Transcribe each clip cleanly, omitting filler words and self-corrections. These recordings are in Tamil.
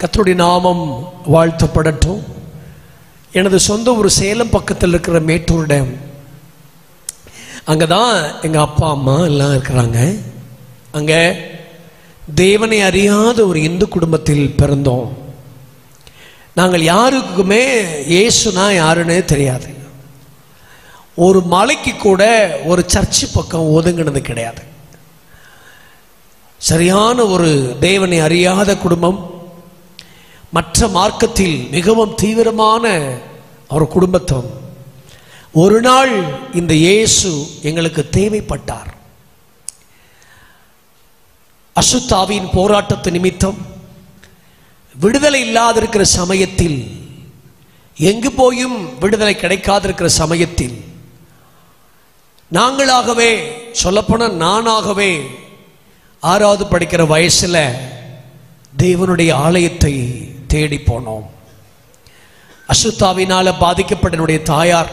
கர்த்தருடைய நாமம் வாழ்த்தப்படட்டும். எனது சொந்த ஒரு சேலம் பக்கத்தில் இருக்கிற மேட்டூர் டேம், அங்கே தான் எங்கள் அப்பா அம்மா எல்லாம் இருக்கிறாங்க. அங்கே தேவனை அறியாத ஒரு இந்து குடும்பத்தில் பிறந்தோம். நாங்கள் யாருக்குமே இயேசுனா யாருன்னே தெரியாது. ஒரு மலைக்கு கூட ஒரு சர்ச்சு பக்கம் ஒதுங்கினது கிடையாது. சரியான ஒரு தேவனை அறியாத குடும்பம், மற்ற மார்க்கத்தில் மிகவும் தீவிரமான ஒரு குடும்பத்தம். ஒரு நாள் இந்த இயேசு எங்களுக்கு தேவைப்பட்டார். அசுத்தாவின் போராட்டத்து நிமித்தம் விடுதலை இல்லாதிருக்கிற சமயத்தில், எங்கு போயும் விடுதலை கிடைக்காதிருக்கிற சமயத்தில், நாங்களாகவே சொல்லப்போன நானாகவே 6வது படிக்கிற வயசுல தேவனுடைய ஆலயத்தை தேடி போனோம். அசுத்தாவினால பாதிக்கப்பட்ட என்னுடைய தாயார்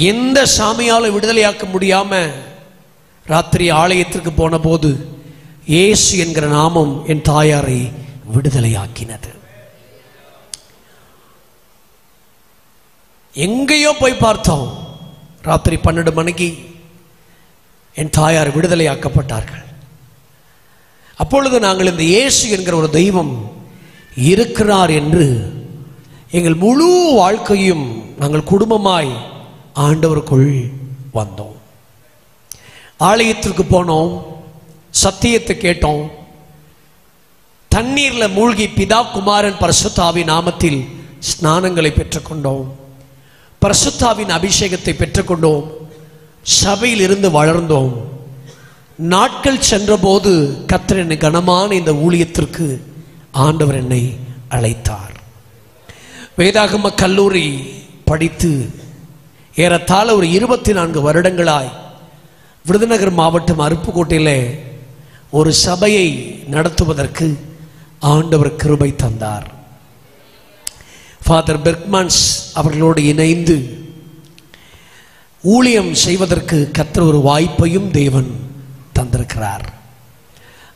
எந்த சாமியால விடுதலையாக்க முடியாம ராத்திரி ஆலயத்திற்கு போன போது இயேசு என்கிற நாமம் என் தாயாரை விடுதலையாக்கினது. எங்கேயோ போய் பார்த்தோம். ராத்திரி 12 மணிக்கு என் தாயார் விடுதலையாக்கப்பட்டார்கள். அப்பொழுது நாங்கள் இந்த இயேசு என்கிற ஒரு தெய்வம் இருக்கிறார் என்று எங்கள் முழு வாழ்க்கையும் நாங்கள் குடும்பமாய் ஆண்டவருக்குள் வந்தோம். ஆலயத்திற்கு போனோம், சத்தியத்தை கேட்டோம், தண்ணீர்ல மூழ்கி பிதா குமாரன் பரிசுத்தாவின் நாமத்தில் ஸ்நானங்களை பெற்றுக்கொண்டோம், பரிசுத்தாவின் அபிஷேகத்தை பெற்றுக்கொண்டோம், சபையில் இருந்து வளர்ந்தோம். நாட்கள் சென்றபோது கர்த்தர் என்னை கனமான இந்த ஊழியத்திற்கு ஆண்டவர் என்னை அழைத்தார். வேதாகம கல்லூரி படித்து ஏறத்தாழ ஒரு 24 வருடங்களாய் விருதுநகர் மாவட்டம் அருப்புக்கோட்டையில் ஒரு சபையை நடத்துவதற்கு ஆண்டவர் கிருபை தந்தார். ஃபாதர் பெர்க்மன்ஸ் அவர்களோடு இணைந்து ஊழியம் செய்வதற்கு கர்த்தர் ஒரு வாய்ப்பையும் தேவன் தந்திருக்கிறார்.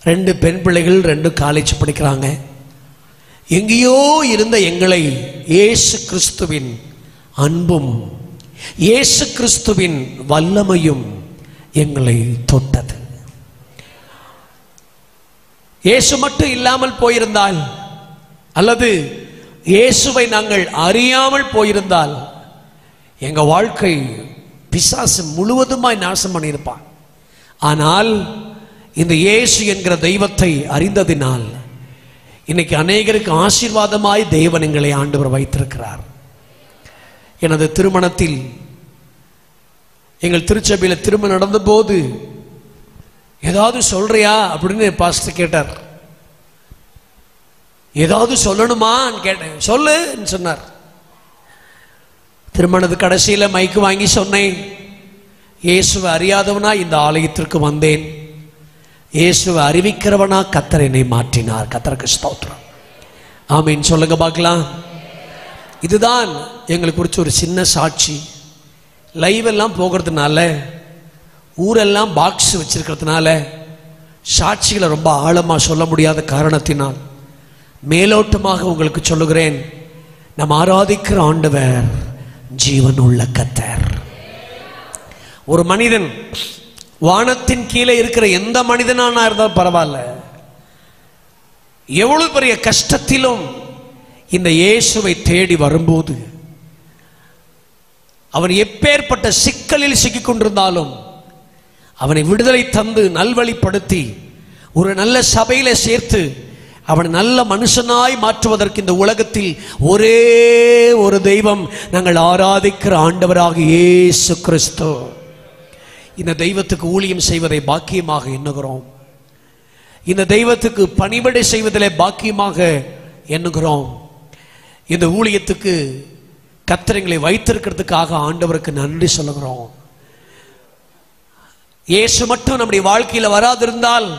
2 பெண் பிள்ளைகள், 2 காலேஜ் படிக்கிறாங்க. எங்கேயோ இருந்த எங்களை இயேசு கிறிஸ்துவின் அன்பும் இயேசு கிறிஸ்துவின் வல்லமையும் எங்களை தொட்டது. இயேசு மட்டும் இல்லாமல் போயிருந்தால், அல்லது இயேசுவை நாங்கள் அறியாமல் போயிருந்தால், எங்க வாழ்க்கை பிசாசு முழுவதுமாய் நாசம் பண்ணியிருப்பான். ஆனால் இந்த இயேசு என்கிற தெய்வத்தை அறிந்ததினால் இன்னைக்கு அநேகருக்கு ஆசீர்வாதமாய் தேவன் எங்களை ஆண்டவர் வைத்திருக்கிறார். எனது திருமணத்தில் எங்கள் திருச்சபையில் திருமணம் நடந்த போது ஏதாவது சொல்றியா அப்படின்னு பாஸ்டர் கேட்டார். ஏதாவது சொல்லணுமான்னு கேட்டேன். சொல்லுன்னு சொன்னார். திருமணத்து கடைசியில் மைக்கு வாங்கி சொன்னேன், இயேசுவை அறியாதவனா இந்த ஆலயத்திற்கு வந்தேன், இயேசுவை அறிவிக்கிறவனா கர்த்தர் என்னை மாற்றினார். கர்த்தருக்கு ஸ்தோத்திரம். ஆமீன் சொல்லுங்க பார்க்கலாம். இதுதான் எங்களுக்கு குறித்து ஒரு சின்ன சாட்சி. லைவ் எல்லாம் போகிறதுனால, ஊரெல்லாம் பாக்ஸ் வச்சிருக்கிறதுனால சாட்சிகளை ரொம்ப ஆழமாக சொல்ல முடியாத காரணத்தினால் மேலோட்டமாக உங்களுக்கு சொல்லுகிறேன். நாம் ஆராதிக்கிற ஆண்டவர் ஜீவன் உள்ள கர்த்தர். ஒரு மனிதன் வானத்தின் கீழே இருக்கிற எந்த மனிதனானா இருந்தாலும் பரவாயில்ல, எவ்வளவு பெரிய கஷ்டத்திலும் இந்த இயேசுவை தேடி வரும்போது, அவன் எப்பேற்பட்ட சிக்கலில் சிக்கிக் கொண்டிருந்தாலும் அவனை விடுதலை தந்து நல்வழிப்படுத்தி ஒரு நல்ல சபையில சேர்த்து அவன் நல்ல மனுஷனாய் மாற்றுவதற்கு இந்த உலகத்தில் ஒரே ஒரு தெய்வம், நாங்கள் ஆராதிக்கிற ஆண்டவராக இயேசு கிறிஸ்து. இந்த தெய்வத்துக்கு ஊழியம் செய்வதை பாக்கியமாக எண்ணுகிறோம். இந்த தெய்வத்துக்கு பணிவிடை செய்வதிலே பாக்கியமாக எண்ணுகிறோம். இந்த ஊழியத்துக்கு கர்த்தர் எங்களை வைத்திருக்கிறதுக்காக ஆண்டவருக்கு நன்றி சொல்லுகிறோம். இயேசு மட்டும் நம்முடைய வாழ்க்கையில் வராதிருந்தால்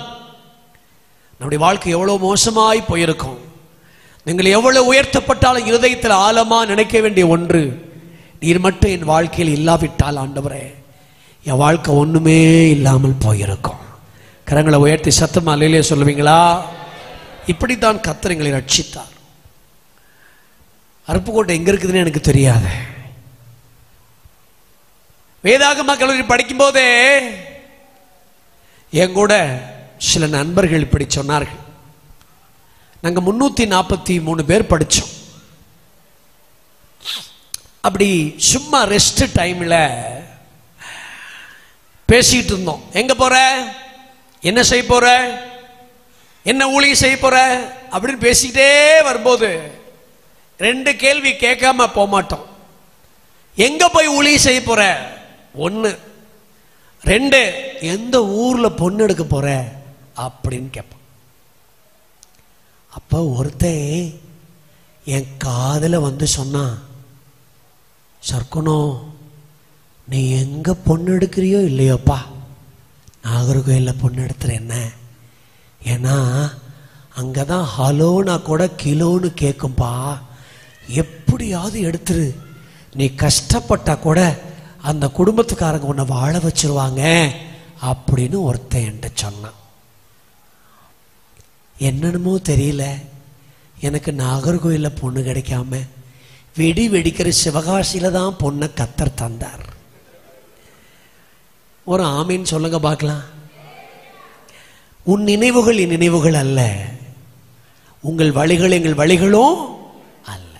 நம்முடைய வாழ்க்கை எவ்வளவு மோசமாய் போயிருக்கும். நீங்கள் எவ்வளவு உயர்த்தப்பட்டாலும் இருதயத்தில் ஆழமா நினைக்க வேண்டிய ஒன்று, நீர் மட்டும் என் வாழ்க்கையில் இல்லாவிட்டால் ஆண்டவரே என் வாழ்க்கை ஒண்ணுமே இல்லாமல் போயிருக்கும். கரங்களை உயர்த்தி சத்தமா அல்லேலூயா சொல்லுவீங்களா? இப்படித்தான் கர்த்தர் எங்களை ரட்சித்தார். அருப்புக்கோட்டை எங்க இருக்குதுன்னு எனக்கு தெரியாது. வேதாகம கல்லூரி படிக்கும் போதே என் கூட சில நண்பர்கள் இப்படி சொன்னார்கள். நாங்க 343 பேர் படிச்சோம். அப்படி சும்மா ரெஸ்ட் டைம்ல பேசிட்டு இருந்தோம். எங்க போற, என்ன செய்ய போற, என்ன ஊழியம் செய்ய போற அப்படின்னு பேசிக்கிட்டே வரும்போது 2 கேள்வி கேட்காம போக மாட்டோம். எங்க போய் ஊழியம் செய்ய போற 1, 2 எந்த ஊர்ல பொண்ணு எடுக்க போற அப்படின்னு கேட்போம். அப்ப ஒருத்தன் என் காதுல வந்து சொன்னான், சர்க்குணம் நீ எங்க பொண்ணு எடுக்கிறியோ இல்லையோப்பா, நாகர்கோயிலில் பொண்ணு எடுத்துற என்ன, ஏன்னா அங்கதான் ஹலோனா கூட கிலோன்னு கேட்கும்பா, எப்படியாவது எடுத்துரு, நீ கஷ்டப்பட்டா கூட அந்த குடும்பத்துக்காரங்க உன்னை வாழ வச்சிருவாங்க அப்படின்னு ஒருத்தன் என்கிட்ட சொன்னான். என்னென்னமோ தெரியல, எனக்கு நாகர்கோயிலில் பொண்ணு கிடைக்காம வெடி வெடிக்கிற சிவகாசியில தான் பொண்ணை கர்த்தர் தந்தார். ஒரு ஆமீன் சொல்லுங்க பார்க்கலாம். உன் நினைவுகள் என் நினைவுகள் அல்ல, உங்கள் வழிகள் எங்கள் வழிகளும் அல்ல.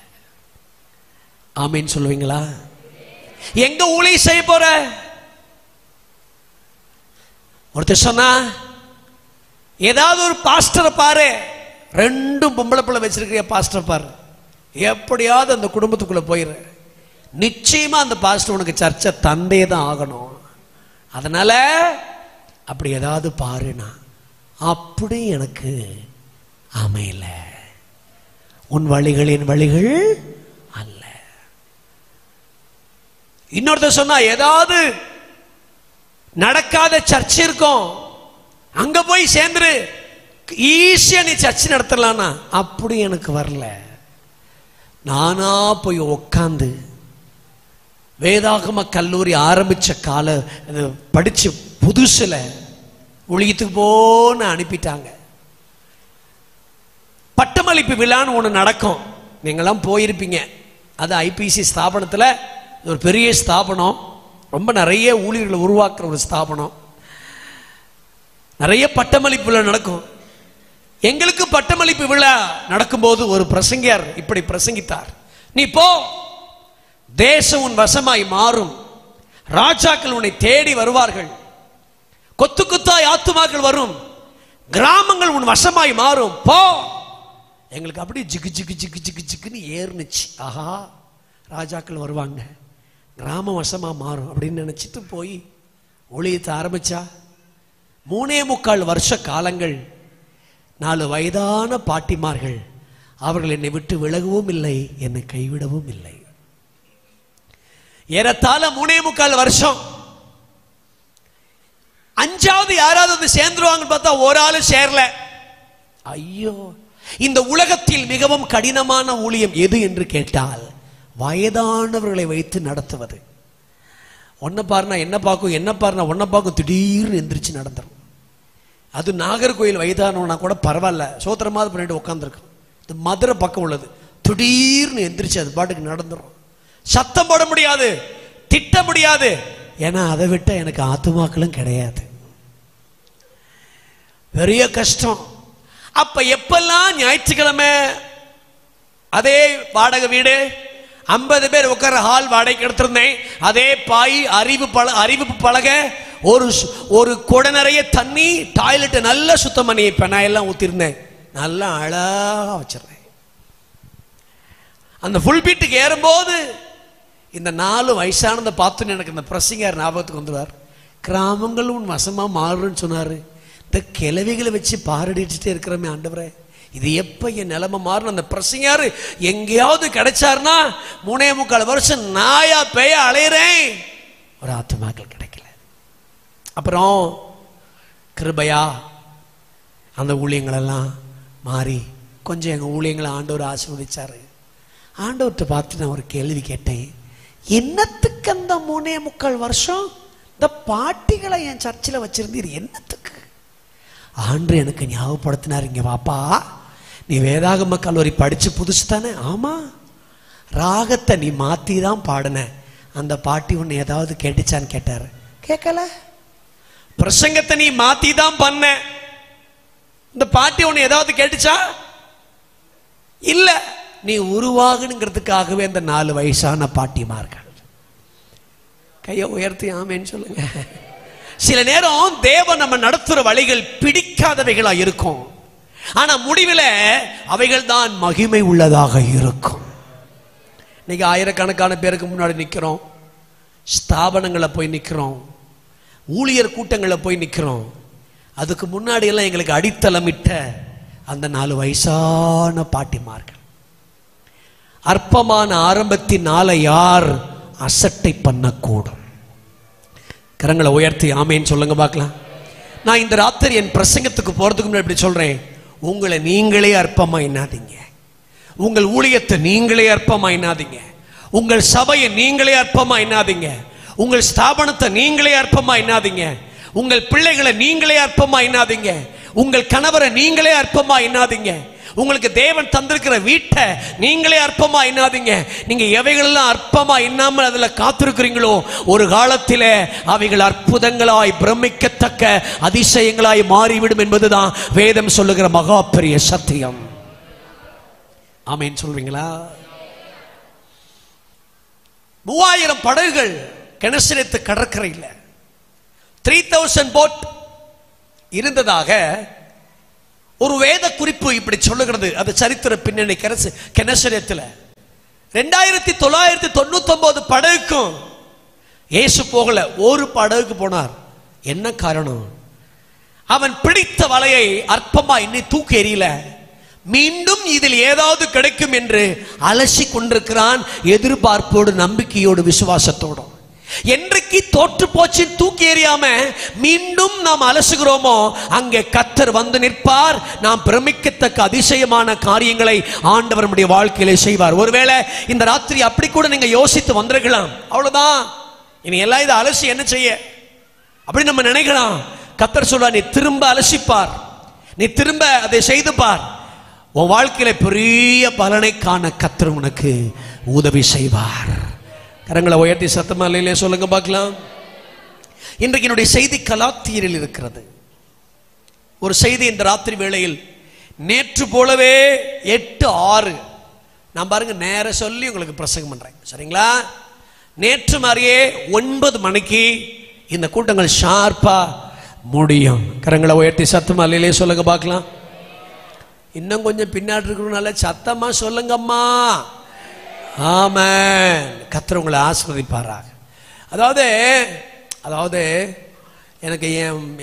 ஆமீன் சொல்லுவீங்களா? எங்க ஊழியம் செய்ய போற? ஒருத்தர் சொன்னா, ஏதாவது ஒரு பாஸ்டரை பாரு, 2 பொம்பளை பிள்ளை வச்சிருக்கிற பாஸ்டர் பாரு, எப்படியாவது அந்த குடும்பத்துக்குள்ள போயிரு, நிச்சயமா அந்த பாஸ்டர் உனக்கு சர்ச்சை தந்தே தான் ஆகணும். அதனால அப்படி ஏதாவது பாருனா, அப்படி எனக்கு அமையல. உன் வழிகள் என் வழிகள் அல்ல. இன்னொருத்தர் சொன்னா, ஏதாவது நடக்காத சர்ச் இருக்கும், அங்க போய் சேர்ந்துரு, ஈஸியா நீ சர்ச் நடத்தலாம்னா, அப்படி எனக்கு வரல. நானா போய் உக்காந்து வேதாகம கல்லூரி ஆரம்பிச்ச கால படிச்சு புதுசுல ஊழியத்துக்கு போன்னு அனுப்பிட்டாங்க. பட்டமளிப்பு விழான்னு ஒன்று நடக்கும், நீங்களாம் போயிருப்பீங்க. அது ஐபிசி ஸ்தாபனத்தில் ஒரு பெரிய ஸ்தாபனம், ரொம்ப நிறைய ஊழியர்களை உருவாக்குற ஒரு ஸ்தாபனம். நிறைய பட்டமளிப்பு விழா நடக்கும். எங்களுக்கு பட்டமளிப்பு விழா நடக்கும்போது ஒரு பிரசங்கியார் இப்படி பிரசங்கித்தார், நீ போ, தேசம் உன் வசமாய் மாறும், ராஜாக்கள் உன்னை தேடி வருவார்கள், கொத்து கொத்தாய் ஆத்துமாக்கள் வரும், கிராமங்கள் உன் வசமாய் மாறும், போ. எங்களுக்கு அப்படி ஜிக்கு ஜிக்கு ஜிக்கு ஜிக்கு ஜிக்குன்னு ஏறுனுச்சு. ஆஹா, ராஜாக்கள் வருவாங்க, கிராமம் வசமா மாறும் அப்படின்னு நினைச்சிட்டு போய் ஊழியத்தை ஆரம்பிச்சா 3.25 வருஷ காலங்கள் 4 வயதான பாட்டிமார்கள் அவர்கள் என்னை விட்டு விலகவும் இல்லை, என்னை கைவிடவும் இல்லை. ஏறத்தாழ 3.25 வருஷம். 5வது யாராவது வந்து சேர்ந்துருவாங்கன்னு பார்த்தா ஒரு ஆளு சேரல. ஐயோ, இந்த உலகத்தில் மிகவும் கடினமான ஊழியம் எது என்று கேட்டால் வயதானவர்களை வைத்து நடத்துவது. ஒன்ன பாருனா என்ன பார்க்கும், என்ன பாருனா ஒன்ன பார்க்கும், திடீர்னு எந்திரிச்சு நடந்துடும். அது நாகர்கோயில் வயதானவனா கூட பரவாயில்ல, சோத்திரமாவது பண்ணிட்டு உட்காந்துருக்கும். இது மதுரை பக்கம் உள்ளது, திடீர்னு எந்திரிச்சு அது பாட்டுக்கு நடந்துடும். சத்தம் போட முடியாது, திட்ட முடியாது, ஏன்னா அதை விட்ட எனக்கு ஆத்துமாக்களும் கிடையாது. பெரிய கஷ்டம். அப்ப எப்பெல்லாம் ஞாயிற்றுக்கிழமை அதே வாடகை வீடு 50 பேர் உட்கார ஹால் வாடகைக்கு எடுத்திருந்தேன், அதே பாய், அறிவிப்பு பலகை, ஒரு குடை நிறைய தண்ணி, டாய்லெட் நல்லா சுத்தம் பண்ணி பெனாயெல்லாம் ஊத்திருந்தேன், நல்லா அழகா வச்சிருந்தேன். அந்த ஃபுல் பீட்டுக்கு ஏறும்போது இந்த 4 வயசானதை பார்த்து எனக்கு இந்த பிரசங்கர் ஞாபகத்துக்கு வந்துடுவார். கிராமங்கள் உன் வசமா மாறுன்னு சொன்னாரு. இந்த கிளவிகளை வச்சு பாரடிச்சுட்டே இருக்கிறமே ஆண்டவரே, இது எப்ப என் நிலைமை மாறும்? அந்த பிரசங்கர் எங்கேயாவது கிடைச்சாருன்னா 3.25 வருஷம் நாயா பேய அலையிறேன், ஒரு ஆத்துமாக்கள் கிடைக்கல. அப்புறம் கிருபையா அந்த ஊழியங்களெல்லாம் மாறி கொஞ்சம் எங்கள் ஊழியங்களை ஆண்டவர் ஆசீர்வதிச்சாரு. ஆண்டவர்கிட்ட பார்த்து நான் ஒரு கேள்வி கேட்டேன், என்னத்துக்கு அந்த 3.25 வருஷம் இந்த பாட்டிகளை என் சர்ச்சில் வச்சிருந்தீர், என்னத்துக்கு? ஆண்டு எனக்கு ஞாபகப்படுத்தினார், இங்க வாப்பா, நீ வேதாகம கல்லூரி படிச்சு புதுசு தானே? ஆமா. ராகத்தை நீ மாத்தி தான் பாடின. அந்த பாட்டி ஒன்று ஏதாவது கேட்டுச்சான்னு கேட்டாரு. கேட்கல. பிரசங்கத்தை நீ மாத்தி தான் பண்ண. இந்த பாட்டி ஒன்று ஏதாவது கேட்டுச்சா? இல்ல. நீ உருவாகணுங்கிறதுக்காகவே அந்த 4 வயசான பாட்டிமார்கள். கையை உயர்த்தி ஆமேன்னு சொல்லுங்க. சில நேரம் தேவன் நம்ம நடத்துற வழிகள் பிடிக்காதவைகளா இருக்கும். ஆனா முடிவில் அவைகள் தான் மகிமை உள்ளதாக இருக்கும். இன்னைக்கு ஆயிரக்கணக்கான பேருக்கு முன்னாடி நிற்கிறோம். ஸ்தாபனங்களை போய் நிற்கிறோம். ஊழியர் கூட்டங்களை போய் நிற்கிறோம். அதுக்கு முன்னாடி எல்லாம் எங்களுக்கு அடித்தளமிட்ட அந்த 4 வயசான பாட்டிமார்கள். அற்பமான ஆரம்பத்தினால யார் அசட்டை பண்ணக்கூடும்? கரங்களை உயர்த்தி ஆமேன்னு சொல்லுங்க பார்க்கலாம். நான் இந்த ராத்திரி என் பிரசங்கத்துக்கு போறதுக்கு முன்னாடி இப்படி சொல்றேன். உங்களை நீங்களே அற்பமா எண்ணாதீங்க. உங்கள் ஊழியத்தை நீங்களே அற்பமா எண்ணாதீங்க. உங்கள் சபையை நீங்களே அற்பமா எண்ணாதீங்க. உங்கள் ஸ்தாபனத்தை நீங்களே அற்பமா எண்ணாதீங்க. உங்கள் பிள்ளைகளை நீங்களே அற்பமா எண்ணாதீங்க. உங்கள் கணவரை நீங்களே அற்பமா எண்ணாதீங்க. உங்களுக்கு தேவன் தந்திருக்கிற வீட்டை நீங்களே அற்பமா எண்ணாதீங்க. நீங்க எவைகளெல்லாம் அற்பமா எண்ணாமல் அதுல காத்திருக்கிறீங்களோ ஒரு காலத்தில் அவைகள் அற்புதங்களாய் பிரமிக்கத்தக்க அதிசயங்களாய் மாறிவிடும் என்பதுதான் வேதம் சொல்லுகிற மகா பெரிய சத்தியம். ஆமேன்னு சொல்றீங்களா? 3000 படகுகள் கெனசரேத்து கடற்கரையில் 3000 போட் இருந்ததாக ஒரு வேத குறிப்பு இப்படி சொல்லுகிறது. அது சரித்திர பின்னணி. கெனசரேத்தில் 2999 படகுக்கும் இயேசு போகல. ஒரு படகுக்கு போனார். என்ன காரணம்? அவன் பிடித்த வலையை அற்பமா இன்னி தூக்கி எறியல. மீண்டும் இதில் ஏதாவது கிடைக்கும் என்று அலசி கொண்டிருக்கிறான். எதிர்பார்ப்போடு, நம்பிக்கையோடு, விசுவாசத்தோடு. என்றைக்கு தோற்று போச்சு தூக்கி எறியாம மீண்டும் நாம் அலசுகிறோமோ அங்கே கர்த்தர் வந்து நிற்பார். நாம் பிரமிக்கத்தக்க அதிசயமான காரியங்களை ஆண்டவர் நம்முடைய வாழ்க்கையிலே செய்வார். ஒருவேளை இந்த ராத்திரி அப்படி கூட நீங்க யோசித்து வந்திருக்கலாம். அவ்வளவுதான், இனி எல்லாம் இதை அலசி என்ன செய்ய அப்படி நம்ம நினைக்கலாம். கர்த்தர் சொல்றார், நீ திரும்ப அலசிப்பார், நீ திரும்ப அதை செய்து பார். உன் வாழ்க்கையில பெரிய பலனை காண கர்த்தர் உனக்கு உதவி செய்வார். கரங்களை உயர்த்தி சத்தமா இல்லையிலே சொல்லுங்க பார்க்கலாம். இன்றைக்கு என்னுடைய செய்தி கலாத்தியரில் இருக்கிறது. ஒரு செய்தி இந்த ராத்திரி வேளையில் நேற்று போலவே 8:06 நான் பாருங்க நேர சொல்லி உங்களுக்கு பிரசங்கம் பண்றேன். சரிங்களா? நேற்று மாதிரியே 9 மணிக்கு இந்த கூட்டங்கள் ஷார்ப்பா முடியும். கரங்களை உயர்த்தி சத்தமா இல்லையிலே சொல்லுங்க பார்க்கலாம். இன்னும் கொஞ்சம் பின்னாடி இருக்கிறதுனால சத்தமா சொல்லுங்கம்மா. ஆமென். கர்த்தர் உங்களை ஆசீர்வதிப்பாராக. அதாவது எனக்கு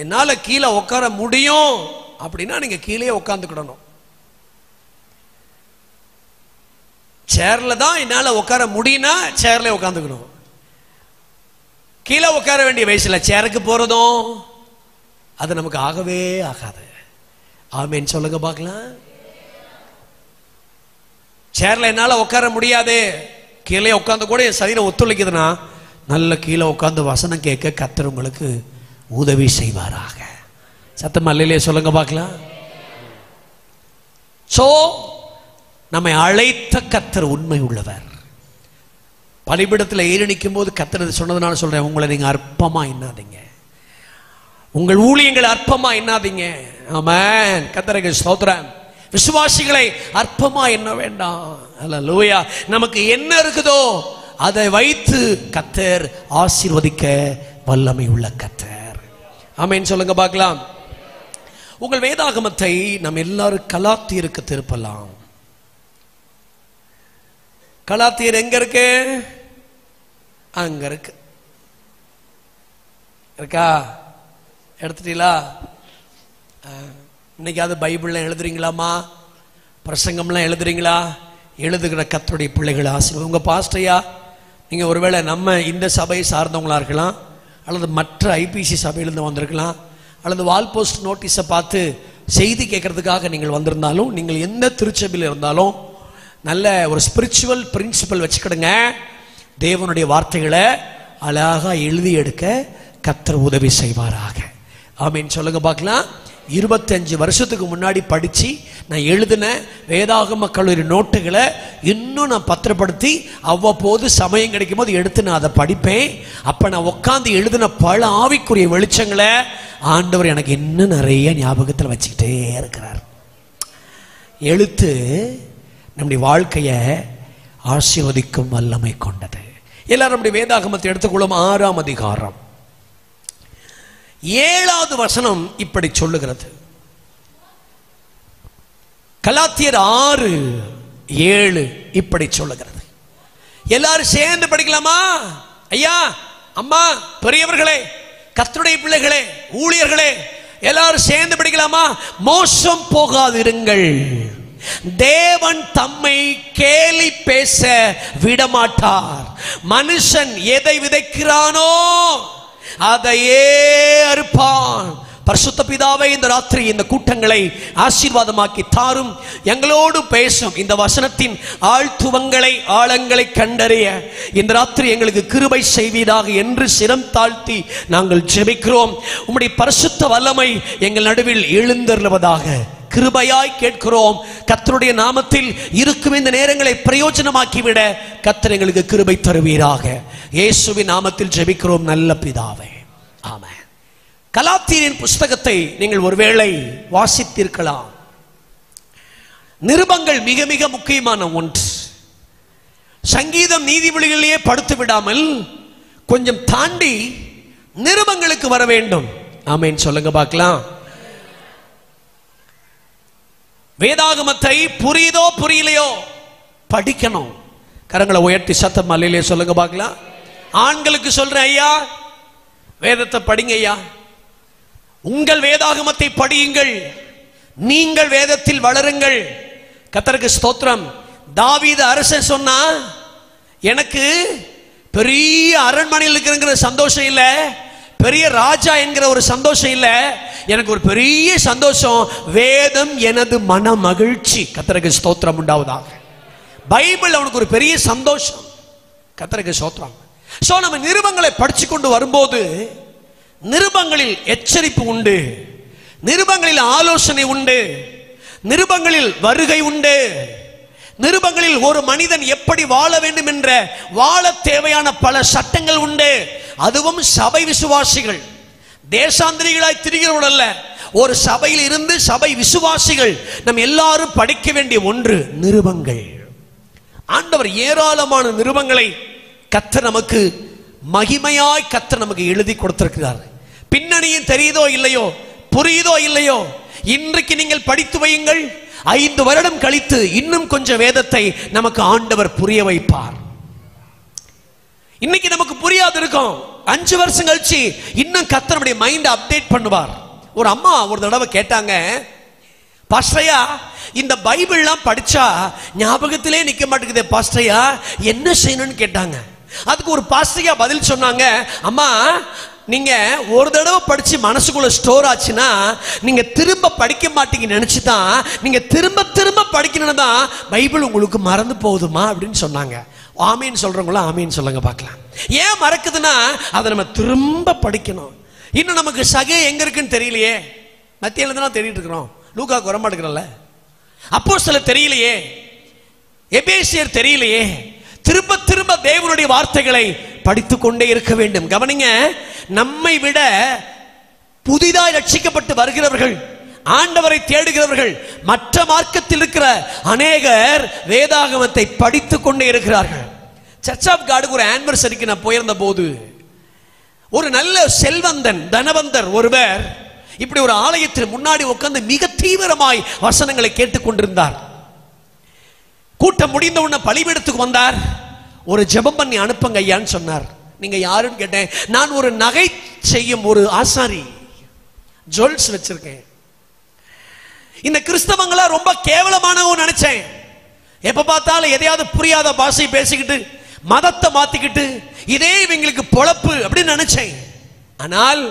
என்னால கீழே உட்கார முடியும் அப்படின்னா நீங்க கீழே உட்காந்துக்கிடணும். சேர்ல தான் என்னால உட்கார முடியும்னா சேர்ல உட்காந்துக்கணும். கீழே உட்கார வேண்டிய வயசுல சேருக்கு போறதும் அது நமக்கு ஆகவே ஆகாது. ஆமென் சொல்லுங்க பார்க்கலாம். சேர்ல என்னால உட்கார முடியாது, கீழே உட்காந்து கூட என் சரீரம் ஒத்துழைக்குதுன்னா நல்ல கீழே உட்காந்து வசனம் கேட்க கர்த்தர் உங்களுக்கு உதவி செய்வாராக. சத்தமா இல்லையே சொல்லுங்க பார்க்கலாம். சோ நம்மை அழைத்த கர்த்தர் உண்மை உள்ளவர். பலிபீடத்தில் ஏறி நிற்கும் போது கர்த்தர் சொன்னதுனால சொல்றேன், உங்களை நீங்க அற்பமா எண்ணாதீங்க, உங்கள் ஊழியங்களை அற்பமா எண்ணாதீங்க. ஆமென். கர்த்தருக்கு ஸ்தோத்திரம். விசுவாசிகளை அற்பமா எண்ண வேண்டாம். அல்லேலூயா. நமக்கு என்ன இருக்குதோ அதை வைத்து கர்த்தர் ஆசீர்வதிக்க வல்லமை உள்ள கர்த்தர். ஆமென் சொல்லுங்க பார்க்கலாம். உங்கள் வேதாகமத்தை நம்ம எல்லாரும் கலாத்தியருக்கு திருப்பலாம். கலாத்தியர் எங்க இருக்கு? அங்க இருக்கு. இருக்கா? எடுத்துட்டீங்களா? இன்னைக்கு அது பைபிள்லாம் எழுதுறீங்களாமா? பிரசங்கம்லாம் எழுதுறீங்களா? எழுதுகிற கர்த்தருடைய பிள்ளைகள் ஆசீர்வாதம். உங்க பாஸ்டரையா நீங்க ஒருவேளை நம்ம இந்த சபையை சார்ந்தவங்களா இருக்கலாம், அல்லது மற்ற ஐபிசி சபையிலிருந்து வந்திருக்கலாம், அல்லது வால் போஸ்ட் நோட்டீஸை பார்த்து செய்தி கேட்கறதுக்காக நீங்கள் வந்திருந்தாலும், நீங்கள் எந்த திருச்சபையில் இருந்தாலும் நல்ல ஒரு ஸ்பிரிச்சுவல் பிரின்சிபல் வச்சுக்கிடுங்க. தேவனுடைய வார்த்தைகளை அழகாக எழுதி எடுக்க கர்த்தர் உதவி செய்வாராக. ஆமீன் சொல்லுங்க பார்க்கலாம். 25 வருஷத்துக்கு முன்னாடி படித்து நான் எழுதின வேதாகம கல்லூரி நோட்டுகளை இன்னும் நான் பத்திரப்படுத்தி அவ்வப்போது சமயம் கிடைக்கும் போது எடுத்து நான் அதை படிப்பேன். அப்போ நான் உட்காந்து எழுதின பல ஆவிக்குரிய வெளிச்சங்களை ஆண்டவர் எனக்கு இன்னும் நிறைய ஞாபகத்தில் வச்சுக்கிட்டே இருக்கிறார். எழுத்து நம்முடைய வாழ்க்கையை ஆசீர்வதிக்கும் வல்லமை கொண்டது. எல்லாரும் நம்முடைய வேதாகமத்தை எடுத்துக்கொள்ளும் 6ஆம் அதிகாரம் 7வது வசனம் இப்படி சொல்லுகிறது. கலாத்தியர் 6:7 இப்படி சொல்லுகிறது. எல்லாரும் சேர்ந்து படிக்கலாமா? ஐயா, அம்மா, பெரியவர்களே, கர்த்தருடைய பிள்ளைகளே, ஊழியர்களே, எல்லாரும் சேர்ந்து படிக்கலாமா? மோசம் போகாதிருங்கள், தேவன் தம்மை கேலி பேச விடமாட்டார். மனுஷன் எதை விதைக்கிறானோ அதையே அறுப்பான். பரிசுத்த பிதாவே, இந்த ராத்திரி இந்த கூட்டங்களை ஆசீர்வாதமாக்கி தாரும். எங்களோடு பேசும் இந்த வசனத்தின் ஆழ்த்துவங்களை ஆழங்களை கண்டறிய இந்த ராத்திரி எங்களுக்கு கிருபை செய்வீராக என்று சிரம் தாழ்த்தி நாங்கள் ஜெபிக்கிறோம். உம்முடைய பரிசுத்த வல்லமை எங்கள் நடுவில் எழுந்தருளுவதாக கிருபையாய் கேட்கிறோம். கர்த்தருடைய நாமத்தில் இருக்கும் இந்த நேரங்களை பிரயோஜனமாக்கிவிட கர்த்தர் எங்களுக்கு கிருபை தருவீராக. இயேசுவின் நாமத்தில் ஜெபிக்கிறோம் நல்ல பிதாவே, ஆமென். கலாத்தியரின் புஸ்தகத்தை நீங்கள் ஒருவேளை வாசித்திருக்கலாம். நிருபங்கள் மிக மிக முக்கியமான ஒன்று. சங்கீதம் நீதிமொழிகளிலேயே படுத்து விடாமல் கொஞ்சம் தாண்டி நிருபங்களுக்கு வர வேண்டும். ஆமென் சொல்லுங்க பார்க்கலாம். வேதாகமத்தை புரியுதோ புரியலையோ படிக்கணும். கரங்களை உயர்த்தி சத்தம் அல்லையிலே சொல்லுங்க பார்க்கலாம். ஆண்களுக்கு சொல்றேன், ஐயா வேதத்தை படிங்க ஐயா, உங்கள் வேதாகமத்தை படியுங்கள், நீங்கள் வேதத்தில் வளருங்கள். கர்த்தருக்கு ஸ்தோத்திரம். தாவீது அரசன் சொன்னா, எனக்கு பெரிய அரண்மனையில் இருக்கிற சந்தோஷம் இல்லை, பெரிய ராஜா என்கிற ஒரு சந்தோஷம் இல்லை, எனக்கு ஒரு பெரிய சந்தோஷம், வேதம் எனது மன மகிழ்ச்சி. கர்த்தருக்கு ஸ்தோத்திரம் உண்டாவதாக. பைபிள் அவனுக்கு ஒரு பெரிய சந்தோஷம். கர்த்தருக்கு ஸ்தோத்திரம். சோ நம்ம நிருபங்களை படிச்சு கொண்டு வரும்போது நிருபங்களில் எச்சரிப்பு உண்டு, நிருபங்களில் ஆலோசனை உண்டு, நிருபங்களில் வருகை உண்டு, நிருபங்களில் ஒரு மனிதன் எப்படி வாழ வேண்டும் என்ற வாழ தேவையான பல சட்டங்கள் உண்டு. அதுவும் சபை விசுவாசிகள், தேசாந்திரிகளாய் திரிகிறவர்கள் அல்ல, ஒரு சபையில் இருந்து சபை விசுவாசிகள் நம்ம எல்லாரும் படிக்க வேண்டிய ஒன்று நிருபங்கள். ஆண்டவர் ஏராளமான நிருபங்களை கர்த்தர் நமக்கு மகிமையாய் கர்த்தர் நமக்கு எழுதி கொடுத்திருக்கிறார். பின்னணியும் தெரியுதோ இல்லையோ, புரியுதோ இல்லையோ, இன்றைக்கு நீங்கள் படித்து வையுங்கள். 5 வருடம் கழித்து இன்னும் கொஞ்சம் வேதத்தை நமக்கு ஆண்டவர் புரிய வைப்பார். இன்னைக்கு நமக்கு புரியாது இருக்கும், 5 வருஷம் கழிச்சு இன்னும் கர்த்தர் நம்முடைய மைண்ட் அப்டேட் பண்ணுவார். ஒரு அம்மா ஒரு தடவை கேட்டாங்க, பாஸ்டரையா இந்த பைபிள்லாம் படிச்சா ஞாபகத்திலே நிக்க மாட்டேங்குதே பாஸ்டரையா, என்ன செய்யணும்னு கேட்டாங்க. அதுக்கு ஒரு பாஸ்டரையா பதில் சொன்னாங்க, அம்மா நீங்க ஒரு தடவை படிச்சு மனசுக்குள்ள ஸ்டோர் ஆச்சுன்னா நீங்க திரும்ப படிக்க மாட்டீங்கன்னு நினைச்சுதான் நீங்க திரும்ப திரும்ப படிக்கணும்னு தான் பைபிள் உங்களுக்கு மறந்து போகுதுமா அப்படின்னு சொன்னாங்க. ஆமீன் சொல்றவங்களும் ஆமீன் சொல்லுங்க பார்க்கலாம். ஏன் மறக்குதுன்னா அதை நம்ம திரும்ப படிக்கணும். இன்னும் நமக்கு சகை எங்க இருக்குன்னு தெரியலையே, மத்தியில தான் தேடிட்டு இருக்கிறோம். லூக்காக்கு வர மாட்டேங்கிறல்ல, அப்போஸ்தலர் தெரியலையே, எபேசியர் தெரியலையே. திரும்ப திரும்ப தேவனுடைய வார்த்தைகளை படித்துக் கொண்டே இருக்க வேண்டும். கவனிங்க, நம்மை விட புதிதாய் ரட்சிக்கப்பட்டு வருகிறவர்கள், ஆண்டவரை தேடுகிறவர்கள், மற்ற மார்க்கத்தில் இருக்கிற அநேகர் வேதாகமத்தை படித்துக் கொண்டே இருக்கிறார்கள். சர்ச் ஆஃப் காடுக்கு ஒரு ஆனிவர்சரிக்கு நான் போயிருந்த போது ஒரு நல்ல செல்வந்தன் தனவந்தர் ஒருவர் இப்படி ஒரு ஆலயத்தில் முன்னாடி உட்கார்ந்து மிக தீவிரமாய் வசனங்களை கேட்டுக் கொண்டிருந்தார். கூட்டம் முடிந்த உடனே பலிபீடத்துக்கு வந்தார். ஒரு ஜெபம் பண்ணி அனுப்புங்க ஐயான்னு சொன்னார். நீங்க யாருன்னு கேட்டேன். நான் ஒரு நகை செய்யும் ஒரு ஆசாரி, ஜுவல்ஸ் வச்சிருக்கேன். இந்த கிறிஸ்தவங்கள ரொம்ப கேவலமானவங்க நினைச்சேன். எப்ப பார்த்தாலும் எதையாவது புரியாத பாஷை பேசிக்கிட்டு மதத்தை மாத்திக்கிட்டு இதே இவங்களுக்கு பொழப்பு அப்படின்னு நினைச்சேன். ஆனால்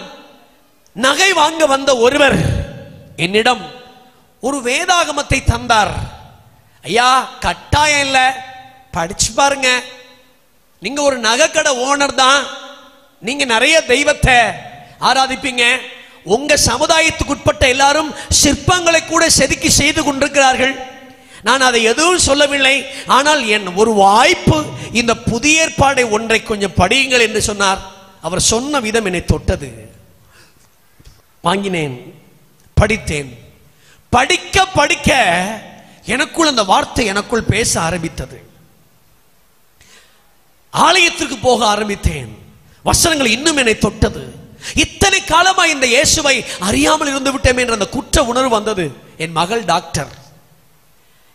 நகை வாங்க வந்த ஒருவர் என்னிடம் ஒரு வேதாகமத்தை தந்தார். ஐயா கட்டாயம் இல்ல, படிச்சு பாருங்க. நீங்க ஒரு நகைக்கடை ஓனர் தான், நீங்க நிறைய தெய்வத்தை ஆராதிப்பீங்க, உங்க சமுதாயத்துக்கு உட்பட்ட எல்லாரும் சிற்பங்களை கூட செதுக்கி செய்து கொண்டிருக்கிறார்கள். நான் அதை எதுவும் சொல்லவில்லை. ஆனால் என் ஒரு வாய்ப்பு, இந்த புதிய ஏற்பாடை ஒன்றை கொஞ்சம் படியுங்கள் என்று சொன்னார். அவர் சொன்ன விதம் என்னை தொட்டது. வாங்கினேன், படித்தேன். படிக்க படிக்க எனக்குள் அந்த வார்த்தை எனக்குள் பேச ஆரம்பித்தது. ஆலயத்திற்கு போக ஆரம்பித்தேன். வசனங்கள் இன்னும் என்னை தொட்டது. இத்தனை காலமா இந்த இயேசுவை அறியாமல் இருந்து விட்டேன் என்ற அந்த குற்ற உணர்வு வந்தது. என் மகள் டாக்டர்.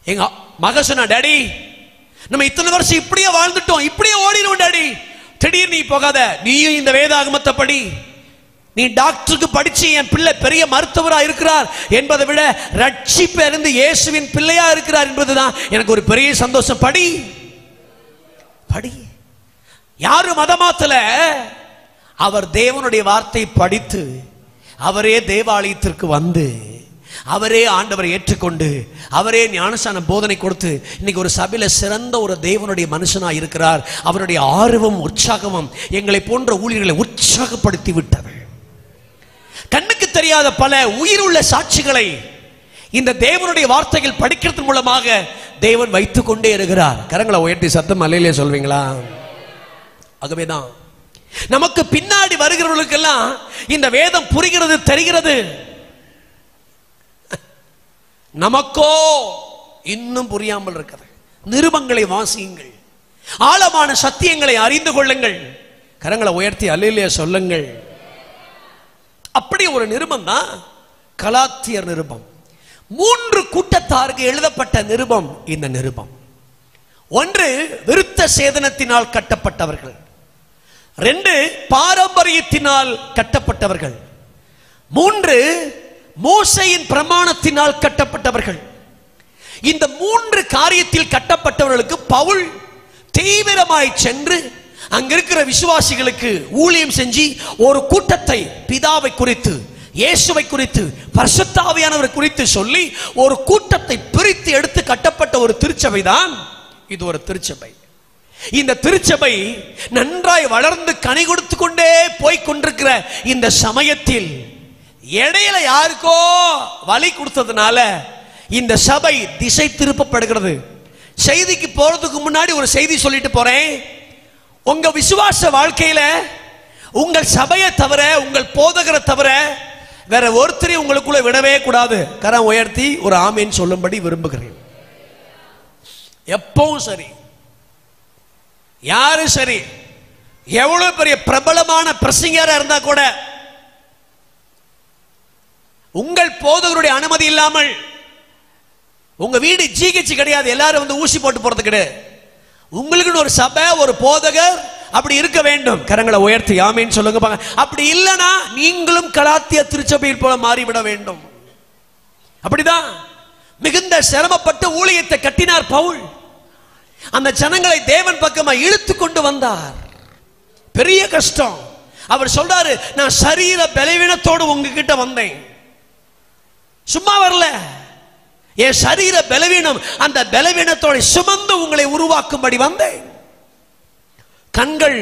எங்க மக சொன்னா, டாடி நம்ம இத்தனை வருஷம் இப்படியே வாழ்ந்துட்டோம், இப்படியே ஓடிடுவோம் டாடி, திடீர்னு நீ போகாத, நீயும் இந்த வேதாகமத்தை படி. நீ டாக்டருக்கு படிச்சு என் பிள்ளை பெரிய மருத்துவராக இருக்கிறார் என்பதை விட ரட்சிப்பு இருந்து இயேசுவின் பிள்ளையா இருக்கிறார் என்பதுதான் எனக்கு ஒரு பெரிய சந்தோஷம். படி படி. யாரு மதமாத்தல, அவர் தேவனுடைய வார்த்தை படித்து அவரே தேவாலயத்திற்கு வந்து அவரே ஆண்டவரை ஏற்றுக்கொண்டு அவரே ஞானஸ்நான போதனை கொடுத்து இன்னைக்கு ஒரு சபையில சிறந்த ஒரு தேவனுடைய மனுஷனா இருக்கிறார். அவருடைய ஆர்வம் உற்சாகமும் எங்களை போன்ற ஊழியர்களை உற்சாகப்படுத்தி விட்டது. கண்ணுக்கு தெரியாத பல உயிருள்ள சாட்சிகளை இந்த தேவனுடைய வார்த்தைகள் படிக்கிறது மூலமாக தேவன் வைத்துக் கொண்டே இருக்கிறார். கரங்களை உயர்த்தி சத்தம் அல்லேலூயா சொல்வீங்களா? ஆகவேதான் நமக்கு பின்னாடி வருகிறவர்களுக்கெல்லாம் இந்த வேதம் புரிகிறது, தெரிகிறது. நமக்கோ இன்னும் புரியாமல் இருக்கிறது. நிருபங்களை வாசியுங்கள், ஆழமான சத்தியங்களை அறிந்து கொள்ளுங்கள். கரங்களை உயர்த்தி அல்லேலூயா சொல்லுங்கள். அப்படி ஒரு நிருபம் தான் கலாத்தியர் நிருபம். 3 கூட்டத்தாருக்கு எழுதப்பட்ட நிருபம் இந்த நிருபம். 1, விருத்த சேதனத்தினால் கட்டப்பட்டவர்கள். 2, பாரம்பரியத்தினால் கட்டப்பட்டவர்கள். 3, மோசையின் பிரமாணத்தினால் கட்டப்பட்டவர்கள். இந்த 3 காரியத்தில் கட்டப்பட்டவர்களுக்கு பவுல் தீவிரமாய் சென்று அங்கிருக்கிற விசுவாசிகளுக்கு ஊழியம் செஞ்சு ஒரு கூட்டத்தை பிதாவை குறித்து, இயேசுவை குறித்து, பரிசுத்த ஆவியானவரை குறித்து சொல்லி ஒரு கூட்டத்தை பிரித்து எடுத்து கட்டப்பட்ட ஒரு திருச்சபை தான் இது. ஒரு திருச்சபை. இந்த திருச்சபை நன்றாய் வளர்ந்து கனி கொடுத்து கொண்டே போய் கொண்டிருக்கிற இந்த சமயத்தில் இடையில யாருக்கோ வழி கொடுத்ததுனால இந்த சபை திசை திருப்பப்படுகிறது. செய்திக்கு போறதுக்கு முன்னாடி ஒரு செய்தி சொல்லிட்டு போறேன். உங்க விசுவாச வாழ்க்கையில உங்கள் சபையை தவிர, உங்கள் போதகரை தவிர வேற ஒருத்தரையும் உங்களுக்குள்ள விடவே கூடாது. கரம் உயர்த்தி ஒரு ஆமீன் சொல்லும்படி விரும்புகிறேன். எப்பவும் சரி, யாரு சரி, எவ்வளவு பெரிய பிரபலமான பிரசங்கரா இருந்தா கூட உங்கள் போதகருடைய அனுமதி இல்லாமல், உங்க வீடு ஜிஹெச் கிடையாது, எல்லாரும் வந்து ஊசி போட்டு போறது கிடையாது. உங்களுக்குன்னு ஒரு சபை, ஒரு போதகர் அப்படி இருக்க வேண்டும். கரங்களை உயர்த்தி ஆமீன் சொல்லுங்க. அப்படி இல்லைன்னா நீங்களும் கலாத்திய திருச்சபையில் போல மாறிவிட வேண்டும். அப்படிதான் மிகுந்த சிரமப்பட்டு ஊழியத்தை கட்டினார் பவுல். அந்த ஜனங்களை தேவன் பக்கமா இழுத்து கொண்டு வந்தார். பெரிய கஷ்டம். அவர் சொல்றாரு, நான் சரீர பலவீனத்தோடு உங்ககிட்ட வந்தேன், சும்மா வரல. என் சரீர பலவீனம், அந்த பலவீனத்தோட சுமந்து உங்களை உருவாக்கும்படி வந்தேன். கண்கள்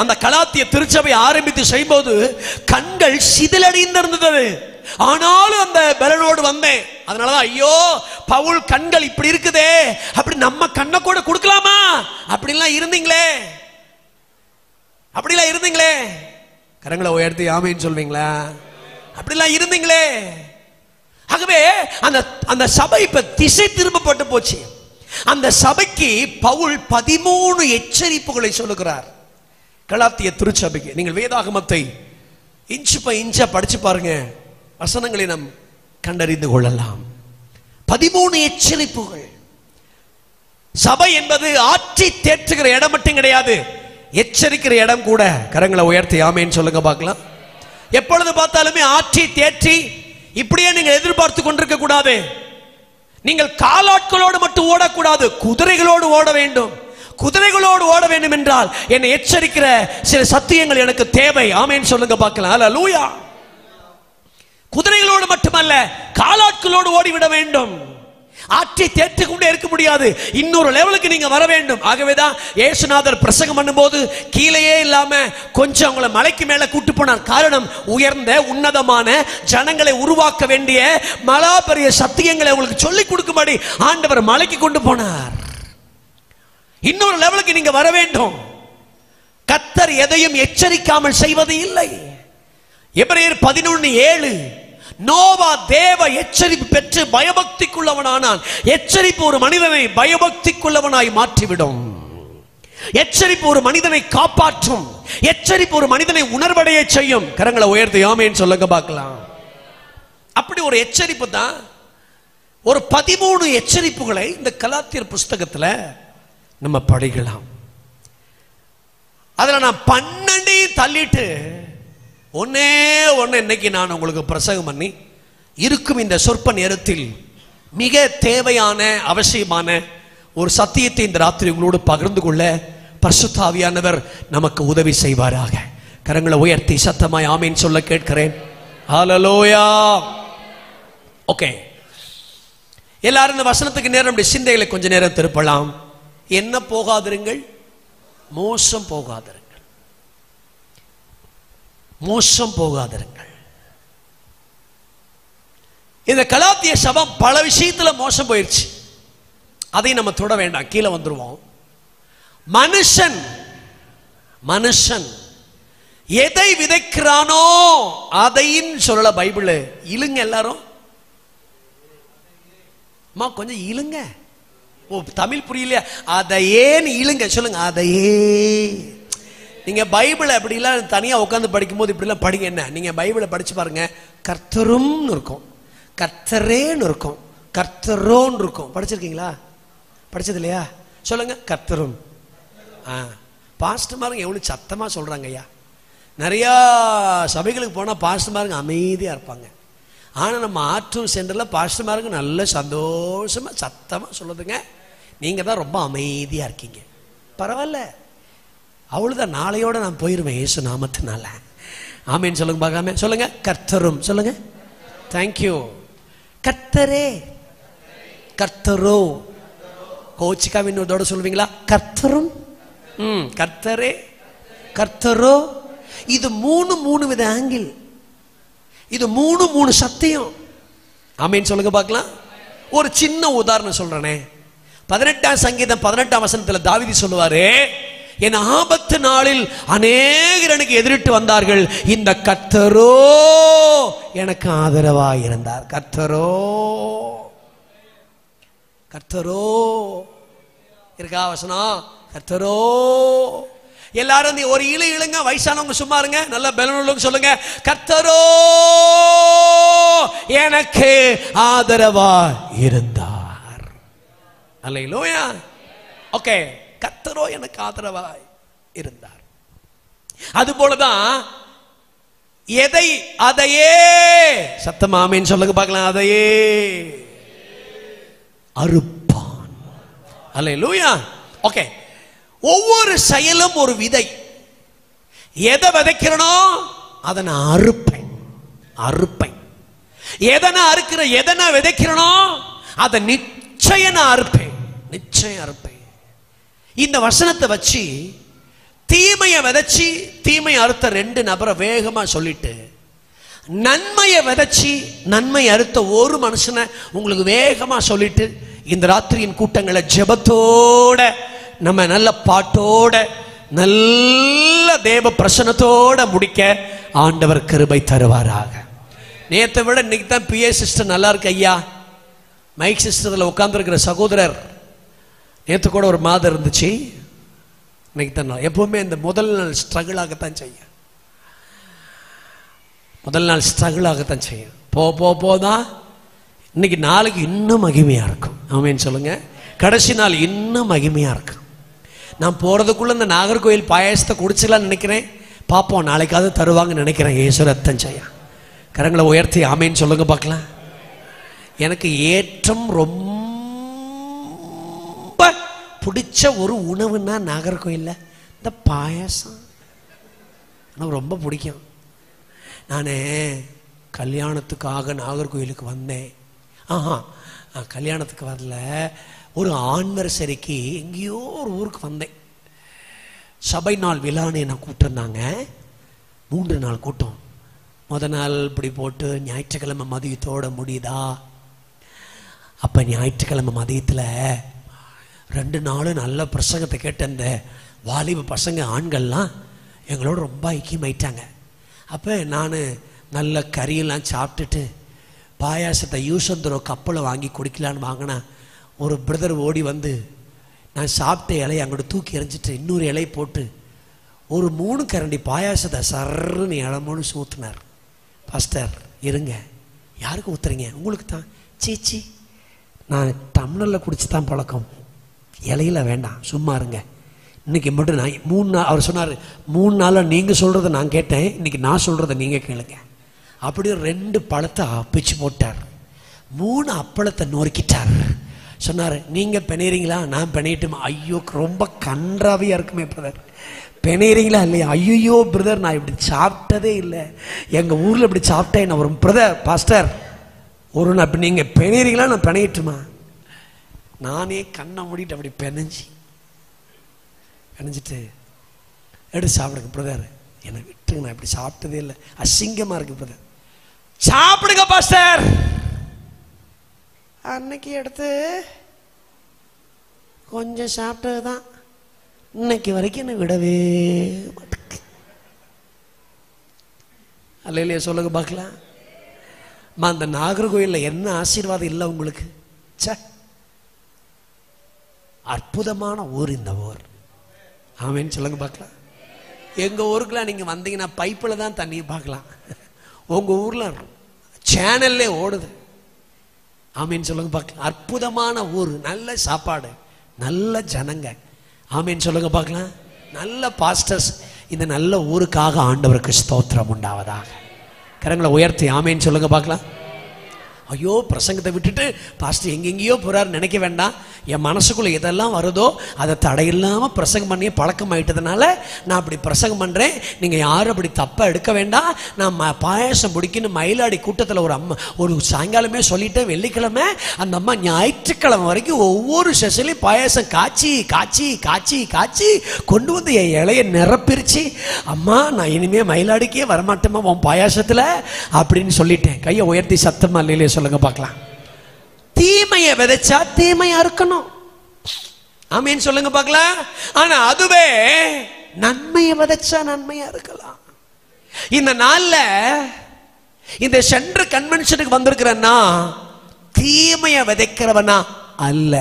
அந்த கலாத்திய திருச்சபை ஆரம்பித்து செய்யும்போது கண்கள் சிதிலடைந்திருந்தது. ஆனாலும் அந்த பலனோடு வந்தேன். அதனாலதான் ஐயோ பவுல் கண்கள் இப்படி இருக்குதே, அப்படி நம்ம கண்ணை கூட கொடுக்கலாமா? அப்படிலாம் இருந்தீங்களே, அப்படிலாம் இருந்தீங்களே. கரங்களை உயர்த்தி ஆமீன் சொல்வீங்களா? அப்படிலாம் இருந்தீங்களே. ஆகவே அந்த சபை இப்ப திசை திரும்பப்பட்டு போச்சு. அந்த சபைக்கு பவுல் 13 எச்சரிப்புகளை சொல்லுகிறார். கலாத்திய திருச்சபைக்கு நீங்கள் வேதாகமத்தை இன்ச் பை இன்ச்சா படிச்சு பாருங்க, வசனங்களை நாம் கண்டறிந்து கொள்ளலாம். 13 எச்சரிப்புகள். சபை என்பது ஆற்றி தேற்றுகிற இடம் மட்டும் கிடையாது, எச்சரிக்கிற இடம் கூட. கரங்களை உயர்த்தி ஆமேன்னு சொல்லுங்க பார்க்கலாம். எப்பொழுது பார்த்தாலுமே ஆற்றி தேற்றி இப்படியே நீங்கள் எதிர்பார்த்து கொண்டிருக்க கூடாது. நீங்கள் காலாட்களோடு மட்டும் ஓடக்கூடாது, குதிரைகளோடு ஓட வேண்டும். குதிரைகளோடு ஓட வேண்டும் என்றால் என்னை எச்சரிக்கிற சில சத்தியங்கள் எனக்கு தேவை. ஆமேன் சொல்லுங்க பார்க்கலாம். அல்லேலூயா. குதிரைகளோடு மட்டுமல்ல, காலாட்களோடு ஓடிவிட வேண்டும். ஆற்றி தேற்றிக் கொண்டே இருக்க முடியாது. இன்னொரு லெவலுக்கு நீங்க வர வேண்டும். ஆகவேதான் இயேசுநாதர் பிரசங்கம் பண்ணும்போது கீழேயே இல்லாம கொஞ்சம் அவங்கள மலைக்கு மேல கூட்டு போனார். காரணம், உயர்ந்த உன்னதமான ஜனங்களை உருவாக்க வேண்டிய மலா பெரிய சத்தியங்களை உங்களுக்கு சொல்லிக் கொடுக்கும்படி ஆண்டவர் மலைக்கு கொண்டு போனார். இன்னொரு லெவலுக்கு நீங்க வர வேண்டும். கர்த்தர் எதையும் எச்சரிக்காமல் செய்வது இல்லை. எபிரேயர் 11:7 நோவா தேவ எச்சரிப்பு பெற்று பயபக்திக்குள்ளவனானான். எச்சரிப்பு ஒரு மனிதனை பயபக்திக்குள்ளவனாய் மாற்றிவிடும். எச்சரிப்பு ஒரு மனிதனை காப்பாற்றும். எச்சரிப்பு ஒரு மனிதனை உணர்வடைய செய்யும். கரங்களை உயர்த்தி ஆமென் சொல்லுங்க பார்க்கலாம். அப்படி ஒரு எச்சரிப்பு தான். ஒரு 13 எச்சரிப்புகளை இந்த கலாத்தியர் புஸ்தகத்துல நம்ம படிக்கலாம். அதுல நான் 12 தள்ளிட்டு ஒன்னே இன்னைக்கு நான் உங்களுக்கு பிரசங்கம் பண்ணி இருக்கும் இந்த சொற்ப நேரத்தில் மிக தேவையான அவசியமான ஒரு சத்தியத்தை இந்த ராத்திரி உங்களோடு பகிர்ந்து கொள்ள பரிசுத்த ஆவியானவர் நமக்கு உதவி செய்வாராக. கரங்களை உயர்த்தி சத்தமாய் ஆமீன் சொல்ல கேட்கிறேன். ஹல்லேலூயா. ஓகே, எல்லாரும் இந்த வசனத்துக்கு நேரம் சிந்தைகளை கொஞ்ச நேரம் திருப்பலாம். என்ன போகாதிருங்கள், மோசம் போகாதிருங்கள், மோசம் போகாதிருங்கள். இந்த கலாத்திய சபம் பல விஷயத்துல மோசம் போயிடுச்சு. அதை நம்ம தொட வேண்டாம், கீழே வந்துருவோம். மனுஷன் எதை விதைக்கிறானோ அதையும் சொல்லல பைபிள். இழுங்க எல்லாரும், அம்மா கொஞ்சம் இழுங்க. ஓ தமிழ் புரியலையா? அதையே இழுங்க சொல்லுங்க. அதையே நீங்க பைபிளை அப்படிலாம் தனியா உட்காந்து படிக்கும் போது இப்படிலாம் படிங்க. என்ன நீங்க பைபிளை படிச்சு பாருங்க. கர்த்தரும் இருக்கும், கர்த்தரேன்னு இருக்கும், கர்த்தரோன்னு இருக்கும். படிச்சிருக்கீங்களா? படிச்சது இல்லையா? சொல்லுங்க. கர்த்தரும். பாஸ்டர்மாருங்க எவ்வளவு சத்தமா சொல்றாங்க ஐயா. நிறையா சபைகளுக்கு போனா பாஸ்டர்மாருங்க அமைதியா இருப்பாங்க. ஆனா நம்ம ஆற்றூர் சென்டர்ல பாஸ்டர்மாருங்க நல்ல சந்தோஷமா சத்தமா சொல்லுதுங்க. நீங்க தான் ரொம்ப அமைதியா இருக்கீங்க. பரவாயில்ல, அவ்வளவுதான். நாளையோட நான் போயிருவேன் இயேசு நாமத்தினால. ஆமீன் சொல்லுங்க பார்க்காம. சொல்லுங்க. கர்த்தரும். சொல்லுங்க. தேங்க்யூ. கர்த்தரே, கர்த்தரோ. கோச்சிக்காவினோட சொல்லுவீங்களா? கர்த்தரும், கர்த்தரே, கர்த்தரோ. இது மூணு வித ஆங்கிள். இது மூணு சத்தியம். ஆமீன் சொல்லுங்க பார்க்கலாம். ஒரு சின்ன உதாரணம் சொல்றேனே. 18ஆம் சங்கீதம் 18ஆம் வசனத்துல தாவீது சொல்லுவாரு, என் ஆபத்து நாளில் அநேகர் எனக்கு எதிரிட்டு வந்தார்கள், இந்த கர்த்தரோ எனக்கு ஆதரவாய் இருந்தார். கர்த்தரோ, கர்த்தரோ இருக்கா வசனம்? கர்த்தரோ. எல்லாரும் ஒரு இழுங்க. வயசானவங்க சும்மா இருங்க. நல்ல பலனுள்ளவங்க சொல்லுங்க. கர்த்தரோ எனக்கு ஆதரவா இருந்தார். அல்லேலூயா. ஓகே, கர்த்தரோ எனக்கு ஆதரவாய் இருந்தார். அதுபோலதான் அதையே சத்தமா ஆமென் சொல்லுங்க பார்க்கலாம். அதையே அறுப்பான். அல்லேலூயா. ஓகே, ஒவ்வொரு செயலும் ஒரு விதை. எதை விதைக்கிறனோ அதை நான் அறுப்பேன். எதனா அறுக்கிற, எதனா விதைக்கிறனோ அதை நிச்சயம் நான் அறுப்பேன். இந்த வசனத்தை வச்சு தீமையை விதைச்சி தீமையை அறுத்த 2 நபரை வேகமா சொல்லிட்டு, நன்மையை விதைச்சி நன்மை அறுத்த ஒரு மனுஷனை உங்களுக்கு வேகமா சொல்லிட்டு, இந்த ராத்திரியின் கூட்டங்களை ஜெபத்தோட, நம்ம நல்ல பாட்டோட, நல்ல தேவ பிரசன்னத்தோட முடிக்க ஆண்டவர் கிருபை தருவாராக. நேற்றை விட இன்னைக்கு தான் பிஏ சிஸ்டர் நல்லா இருக்கு ஐயா. மைக் சிஸ்டர்ல உட்கார்ந்துருக்கிற சகோதரர் நேற்று கூட ஒரு மாதம் இருந்துச்சு. இன்னைக்கு தான். எப்பவுமே இந்த முதல் நாள் ஸ்ட்ரகிள் ஆகத்தான் செய்யும். போதான் இன்னைக்கு நாளைக்கு இன்னும் மகிமையா இருக்கும். ஆமேன்னு சொல்லுங்க. கடைசி நாள் இன்னும் மகிமையா இருக்கும். நான் போறதுக்குள்ள இந்த நாகர்கோயில் பாயாசத்தை குடிச்சலான்னு நினைக்கிறேன். பார்ப்போம், நாளைக்காவது தருவாங்கன்னு நினைக்கிறேன். ஏசு ரத்தம் செய்ய. கரங்களை உயர்த்தி ஆமேன்னு சொல்லுங்க பார்க்கலாம். எனக்கு ஏற்றம் ரொம்ப பிடிச்ச ஒரு உணவுன்னா நாகர்கோயில்ல இந்த பாயாசம் எனக்கு ரொம்ப பிடிக்கும். நான் கல்யாணத்துக்காக நாகர்கோயிலுக்கு வந்தேன். கல்யாணத்துக்கு வரல, ஒரு ஆனிவர்சரிக்கு எங்கேயோ ஒரு ஊருக்கு வந்தேன். சபை நாள் விழான்னு என்னை கூப்பிட்டுருந்தாங்க. 3 நாள் கூட்டம். முதல் நாள் இப்படி போட்டு ஞாயிற்றுக்கிழமை மதியத்தோட முடியுதா. அப்போ ஞாயிற்றுக்கிழமை மதியத்தில் 2 நாளும் நல்ல பிரசங்கத்தை கேட்ட அந்த வாலிப பசங்க ஆண்கள்லாம் எங்களோட ரொம்ப ஐக்கியமாயிட்டாங்க. அப்போ நான் நல்ல கறியெல்லாம் சாப்பிட்டுட்டு பாயாசத்தை யூசந்தரோ கப்பலை வாங்கி குடிக்கலான்னு வாங்கினா, ஒரு பிரதர் ஓடி வந்து நான் சாப்பிட்ட இலையை அங்கிட்ட தூக்கி எறிஞ்சிட்டு இன்னொரு இலை போட்டு ஒரு 3 கரண்டி பாயாசத்தை சர்ன்னு இளமோன்னு ஊற்றுனார். பாஸ்டர் இருங்க, யாருக்கு ஊற்றுறீங்க? உங்களுக்கு தான். சீச்சி, நான் டம்ளரில் குடிச்சு தான் பழக்கம், இலையில வேண்டாம், சும்மா இருங்க. இன்னைக்கு மட்டும் நான் 3 நாள் அவர் சொன்னார், 3 நாளாக நீங்கள் சொல்கிறத நான் கேட்டேன், இன்னைக்கு நான் சொல்கிறத நீங்கள் கேளுங்க. அப்படியே 2 பழத்தை பிச்சு போட்டார், 3 அப்பளத்தை நொறுக்கிட்டார். சொன்னார், நீங்கள் பிணையிறீங்களா? நான் பிணையிட்டுமா? ஐயோ ரொம்ப கன்றாவியாக இருக்குமே பிரதர், பிணையிறீங்களா இல்லையா? ஐயோ பிரதர், நான் இப்படி சாப்பிட்டதே இல்லை, எங்கள் ஊரில் இப்படி சாப்பிட்டேன். நான் ஒரு பிரதர் பாஸ்டர் ஒரு நாள் இப்படி நீங்கள் பிணையிறீங்களா? நான் பிணையிட்டுமா? நானே கண்ணை மூடிட்டு அப்படி பிணைஞ்சிட்டு எடுத்து சாப்பிடுங்க பிரதர், என்னை விட்டுங்க, நான் இப்படி சாப்பிட்டதே இல்லை, அசிங்கமாக இருக்கு பிரதர். சாப்பிடுங்க பாஸ்டர். அன்னைக்கு எடுத்து கொஞ்சம் சாப்பிட்டது தான், இன்னைக்கு வரைக்கும் என்ன விடவே மாட்டேங்க. அல்லையா சொல்லுங்க பார்க்கலாம். அந்த நாகர்கோயிலில் என்ன ஆசீர்வாதம் இல்லை உங்களுக்கு? சே, அற்புதமான ஊர் இந்த ஊர். ஆமேன்னு சொல்லுங்க பார்க்கலாம். எங்கள் ஊருக்குலாம் நீங்கள் வந்தீங்கன்னா பைப்பில் தான் தண்ணியை பார்க்கலாம். உங்கள் ஊரில் சேனல்லே ஓடுது. ஆமேன்னு சொல்லுங்க பார்க்கலாம். அற்புதமான ஊர், நல்ல சாப்பாடு, நல்ல ஜனங்க. ஆமேன்னு சொல்லுங்க பார்க்கலாம். நல்ல பாஸ்டர்ஸ். இந்த நல்ல ஊருக்காக ஆண்டவருக்கு ஸ்தோத்திரம் உண்டாவதாக. கரங்களை உயர்த்தி ஆமேன்னு சொல்லுங்க பார்க்கலாம். ஐயோ பிரசங்கத்தை விட்டுட்டு பாஸ்டர் எங்கெங்கேயோ போறாரு நினைக்க வேண்டாம். என் மனசுக்குள்ள எதெல்லாம் வருதோ அதை தடையில்லாமல் பிரசங்கம் பண்ணியே பழக்கம் ஆயிட்டதுனால நான் அப்படி பிரசங்கம் பண்ணுறேன். நீங்கள் யாரும் அப்படி தப்பாக எடுக்க வேண்டாம். நான் பாயாசம் பிடிக்கணும் மயிலாடி கூட்டத்தில் ஒரு சாயங்காலமே சொல்லிட்டேன். வெள்ளிக்கிழமை அந்த அம்மா ஞாயிற்றுக்கிழமை வரைக்கும் ஒவ்வொரு செஷன்லையும் பாயாசம் காய்ச்சி காய்ச்சி காய்ச்சி காய்ச்சி கொண்டு வந்து என் இலையை நிரப்பிரிச்சு, அம்மா நான் இனிமே மயிலாடிக்கே வரமாட்டேம்மா உன் பாயாசத்தில் அப்படின்னு சொல்லிட்டேன். கையை உயர்த்தி சத்தமா இல்லையே சொல்லுங்க பார்க்கலாம். தீமையை விதைச்சா தீமையா இருக்கணும். ஆமீன் சொல்லுங்க பார்க்கலாம். ஆனா அதுவே நன்மையை விதைச்சா நன்மையா இருக்கலாம். இந்த நாள்ல இந்த சென்ற கன்வென்ஷனுக்கு வந்திருக்கிறேன்னா தீமையை விதைக்கிறவனா அல்ல.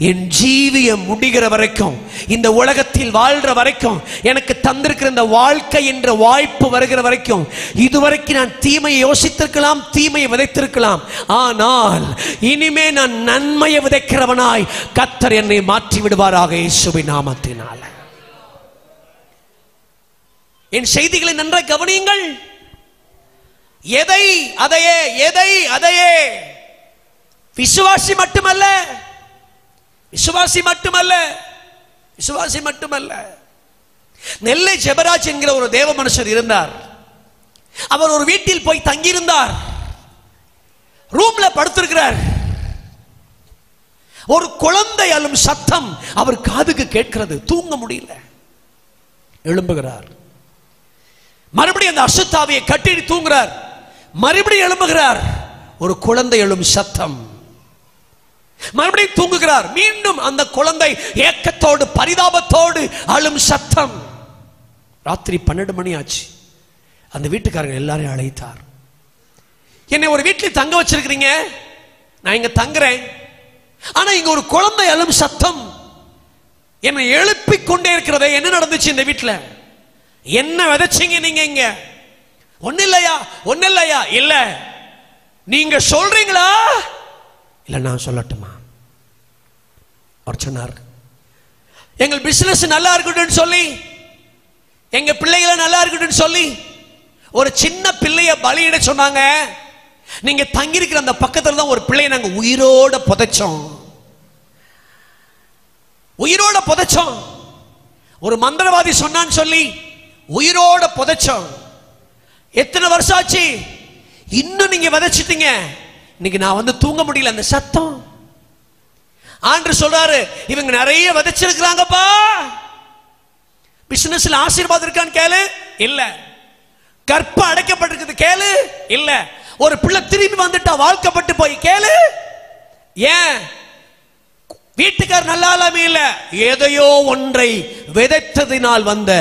என் ஜீவியம் முடிகிற வரைக்கும், இந்த உலகத்தில் வாழ்ற வரைக்கும், எனக்கு தந்திருக்கிற இந்த வாழ்க்கை என்ற வாய்ப்பு வருகிற வரைக்கும், இதுவரைக்கும் நான் தீமையை யோசித்திருக்கலாம், தீமையை விதைத்திருக்கலாம். ஆனால் இனிமே நான் நன்மையை விதைக்கிறவனாய் கர்த்தர் என்னை மாற்றி விடுவாராக இயேசுவின் நாமத்தினால. என் செய்திகளை நன்றாய் கவனியுங்கள். எதை அதையே, எதை அதையே. விசுவாசி மட்டுமல்ல, விசுவாசி மட்டுமல்ல, விசுவாசி மட்டுமல்ல. நெல்லை ஜெபராஜ் என்கிற ஒரு தேவ மனுஷர் இருந்தார். அவர் ஒரு வீட்டில் போய் தங்கியிருந்தார். ரூம்ல படுத்திருக்கிறார். ஒரு குழந்தை அழும் சத்தம் அவர் காதுக்கு கேட்கிறது. தூங்க முடியல. எழும்புகிறார். மறுபடியும் அந்த அசுத்தாவியை கட்டி தூங்குறார். மறுபடியும் எழும்புகிறார். ஒரு குழந்தை எழும் சத்தம். மறுபடியும் தூங்குகிறார். மீண்டும் அந்த குழந்தை ஏக்கத்தோடு பரிதாபத்தோடு அழும் சத்தம். ராத்திரி 12 மணி ஆச்சு. அந்த வீட்டுக்காரங்க எல்லாரையும் அழைத்தார். என்னை ஒரு வீட்டில் தங்க வச்சிருக்கிறீங்க, நான் இங்க தங்குறேன், ஆனா இங்க ஒரு குழந்தை அழும் சத்தம் என்னை எழுப்பிக் கொண்டே இருக்கிறதே. என்ன நடந்துச்சு இந்த வீட்டில்? என்ன விதைச்சீங்க நீங்க இங்க? ஒண்ணு இல்லையா? ஒண்ணு இல்லையா? இல்ல. நீங்க சொல்றீங்களா இல்ல நான் சொல்லட்டுமா? அவர் சொன்னார், எங்கள் பிசினஸ் நல்லா இருக்கட்டும் சொல்லி, எங்க பிள்ளைகளை நல்லா இருக்கட்டும் சொல்லி ஒரு சின்ன பிள்ளைய பலியிட சொன்னாங்க. நீங்க தங்கியிருக்கிற அந்த பக்கத்துல தான் ஒரு பிள்ளையை நாங்க உயிரோட புதைச்சோம். உயிரோட புதைச்சோம். ஒரு மந்திரவாதி சொன்னான்னு சொல்லி உயிரோட புதைச்சோம். எத்தனை வருஷம் ஆச்சு? இன்னும் நீங்க விதைச்சிட்டீங்க. இன்னைக்கு நான் வந்து தூங்க முடியல. அந்த சத்தம் ஆண்டவர் சொல்றாரு, இவங்க நிறைய விதைச்சிருக்கிறாங்கப்பா. பிசினஸ்ல ஆசீர்வாதம் இருக்கான்னு கேளு, இல்ல. கற்பம் அடைக்கப்பட்டிருக்குது கேளு, இல்ல. ஒரு பிள்ளை திரும்பி வந்துட்டா வாழ்க்கப்பட்டு போய் கேளு, ஏன்? வீட்டுக்கார் நல்ல ஆளாமே இல்ல, ஏதையோ ஒன்றை விதைத்ததினால் வந்த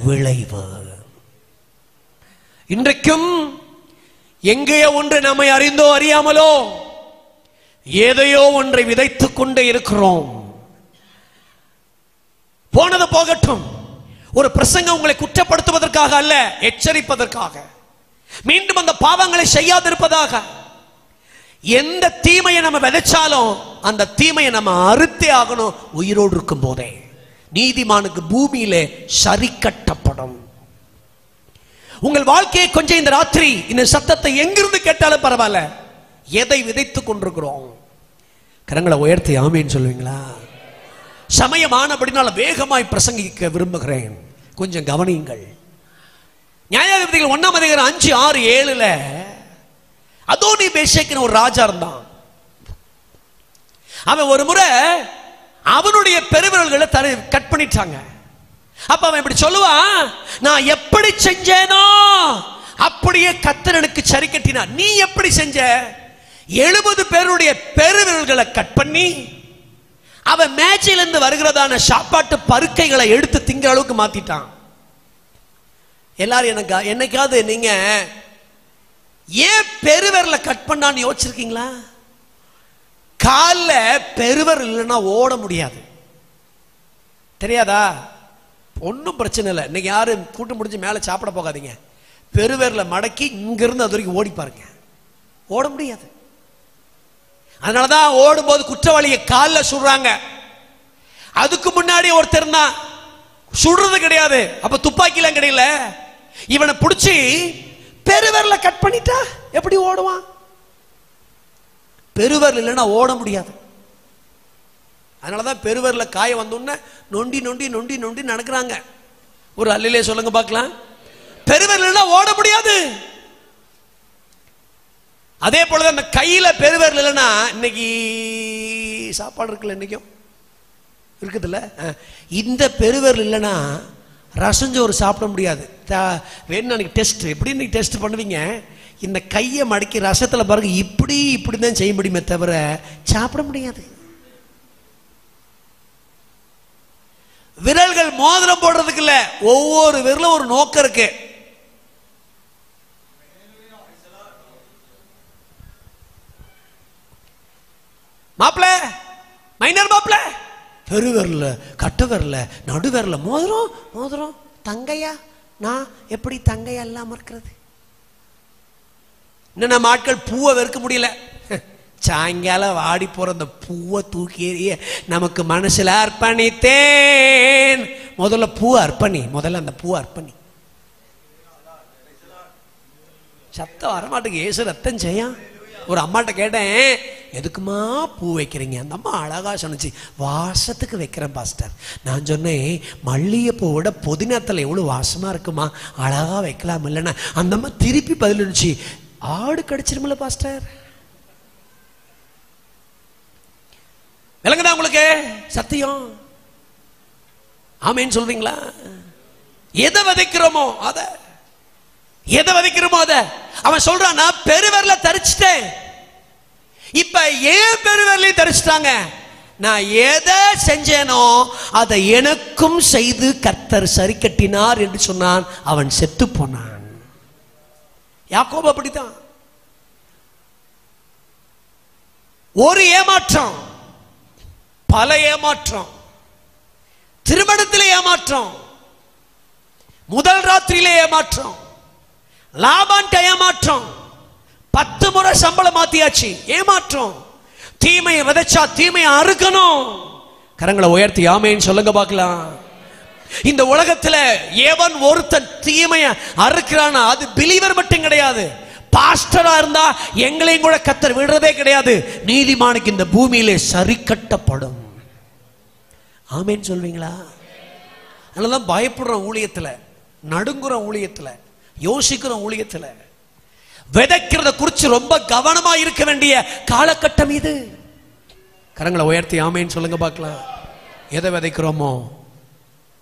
விளைவு. இன்றைக்கும் எங்கேயோ ஒன்று நம்மை அறிந்தோ அறியாமலோ ஏதையோ ஒன்றை விதைத்துக் கொண்டே இருக்கிறோம். போனது போகட்டும். ஒரு பிரசங்கம் உங்களை குற்றப்படுத்துவதற்காக அல்ல, எச்சரிப்பதற்காக, மீண்டும் அந்த பாவங்களை செய்யாதிருப்பதாக. எந்த தீமையை நம்ம விதைச்சாலும் அந்த தீமையை நம்ம அறுத்தே ஆகணும். உயிரோடு இருக்கும் போதே நீதிமானுக்கு பூமியிலே சரி கட்டப்படும். உங்கள் வாழ்க்கையை கொஞ்சம் இந்த ராத்திரி இந்த சத்தத்தை எங்கிருந்து கேட்டாலும் பரவாயில்ல, எதை விதைத்துக் கொண்டிருக்கிறோம்? கரங்களை உயர்த்தி ஆமீன் சொல்லுவீங்களா? சமயமானபடினால வேகமாய் பிரசங்கிக்க விரும்புகிறேன், கொஞ்சம் கவனியுங்கள். நியாயாதிபதிகள் 1ஆம் அதிகாரம் 5, 6, 7ல அதோனி பேசேக்குன்னு ஒரு ராஜா இருந்தான். அவன் ஒரு முறை அவனுடைய பெருவிரல்களை கட் பண்ணிட்டாங்க. அப்ப அவன் இப்படி சொல்லுவான், நான் எப்படி செஞ்சேனோ அப்படியே கர்த்தர் எனக்கு சரி கட்டினார். நீ எப்படி செஞ்ச? 70 பேருடைய பெருவிரல்களை கட் பண்ணி அவன் மேட்சிலிருந்து வருகிறதான சாப்பாட்டு பருக்கைகளை எடுத்து திங்கிற அளவுக்கு மாத்திட்டான். எல்லாரும் என்னைக்காவது நீங்க ஏன் பெருவிரலை கட் பண்ணான்னு யோசிச்சிருக்கீங்களா? காலில் பெருவிரல் இல்லைன்னா ஓட முடியாது, தெரியாதா? ஒன்றும் பிரச்சனை இல்லை. இன்னைக்கு யாரும் கூட்டம் முடிஞ்சு மேலே சாப்பிட போகாதீங்க. பெருவிரலை மடக்கி இங்கிருந்து அது வரைக்கும் ஓடி பாருங்க, ஓட முடியாது. அதனாலதான் ஓடும்போது குற்றவாளியை காலில் சுடுறாங்க. அதுக்கு முன்னாடி ஒருத்தர் தான் சுடுறது கிடையாது, அப்ப துப்பாக்கிலாம் கிடையாது. இவனை பிடிச்சி பெருவிரல கட் பண்ணிட்டா எப்படி ஓடுவான்? பெருவிரல் இல்லைன்னா ஓட முடியாது. அதனாலதான் பெருவிரல காய வந்தோடனே நொண்டி நொண்டி நொண்டி நொண்டி நடக்கிறாங்க. ஒரு அல்லிலே சொல்லுங்க பார்க்கலாம். பெருவிரல் இல்லைன்னா ஓட முடியாது. அதே போலதான் அந்த கையில பெருவிரல் இல்லைன்னா, இன்னைக்கு சாப்பாடு இருக்குல்ல, இன்னைக்கும் இருக்குதுல்ல, இந்த பெருவிரல் இல்லைன்னா ரசஞ்சோறு சாப்பிட முடியாது. வேணும் டெஸ்ட் எப்படி இன்னைக்கு டெஸ்ட் பண்ணுவீங்க? இந்த கையை மடக்கி ரசத்துல பாருங்க, இப்படி இப்படிதான் செய்ய முடியுமே தவிர சாப்பிட முடியாது. விரல்கள் மோதிரம் போடுறதுக்கு இல்ல, ஒவ்வொரு விரலும் ஒரு நோக்கம் இருக்கு. மாப்பிள, மைனர் மாப்பிள, பெருவிரல, கட்ட விரல, நடுவிரல மோதிரம் மோதிரம். தங்கையா? நான் எப்படி தங்கையா இல்லாம இருக்கிறது? இன்னும் நம்ம ஆட்கள் பூவை வெறுக்க முடியல. சாயங்காலம் வாடி போற அந்த பூவை தூக்கி எறிய நமக்கு மனசுல அர்ப்பணித்தேன். முதல்ல பூ அர்ப்பணி, முதல்ல அந்த பூ அர்ப்பணி. சத்தம் வரமாட்டுக்கு, ஏசு ரத்தம் செய்யா. ஒரு அம்மாட்ட கேட்டேன், எதுக்குமா பூ வைக்கிறீங்க? அந்த அம்மா அழகா சொன்னிச்சு, வாசத்துக்கு வைக்கிறேன் பாஸ்டர். நான் சொன்னேன், மல்லிகைப்பூவோட புதினத்தில் எவ்வளவு வாசமா இருக்குமா, அழகா வைக்கலாம் இல்லைன்னா. அந்த அம்மா திருப்பி பதில் இருந்துச்சு, ஆடு கடிச்சிருமில்ல பாஸ்டர். விளங்குதா உங்களுக்கு சத்தியம்? ஆமேன்னு சொல்வீங்களா? எதை விதைக்கிறோமோ அத, எதை விதைக்கிறோமோ அத. அவன் சொல்றான், நான் பெருவிரல தரிச்சிட்டேன். இப்ப ஏன் பெருவிரலையும் தரிச்சிட்டாங்க? நான் எதை செஞ்சேனோ அதை எனக்கும் செய்து கர்த்தர் சரி கட்டினார் என்று சொன்னான். அவன் செத்து போனான். யாக்கோபு அப்படித்தான். ஒரு ஏமாற்றம், பல ஏமாற்றம், திருமணத்திலே ஏமாற்றம், முதல் ராத்திரியிலே ஏமாற்றம், லாபான்ட்ட ஏமாற்றம், 10 முறை சம்பளம் மாத்தியாச்சு, ஏமாற்றம். தீமையை விதைச்சா தீமையை அறுக்கணும். கரங்களை உயர்த்தி ஆமேன்னு சொல்லுங்க பார்க்கலாம். இந்த உலகத்துல எவன் ஒருத்தன் தீமையை அறுக்கிறானா அது பிலீவர் மட்டும் கிடையாது, பாஸ்டரா இருந்தா எங்களையும் கூட கர்த்தர் விடுறதே கிடையாது. நீதிமானுக்கு இந்த பூமியிலே சரி கட்டப்படும். ஆமேன்னு சொல்வீங்களா? அதனாலதான் பயப்படுற ஊழியத்துல, நடுங்குற ஊழியத்துல, யோசிக்கிற ஊழியத்துல, விதைக்கிறத குறித்து ரொம்ப கவனமா இருக்க வேண்டிய காலகட்டம் இது. கரங்களை உயர்த்தி ஆமேன்னு சொல்லுங்க பார்க்கலாம். எதை விதைக்கிறோமோ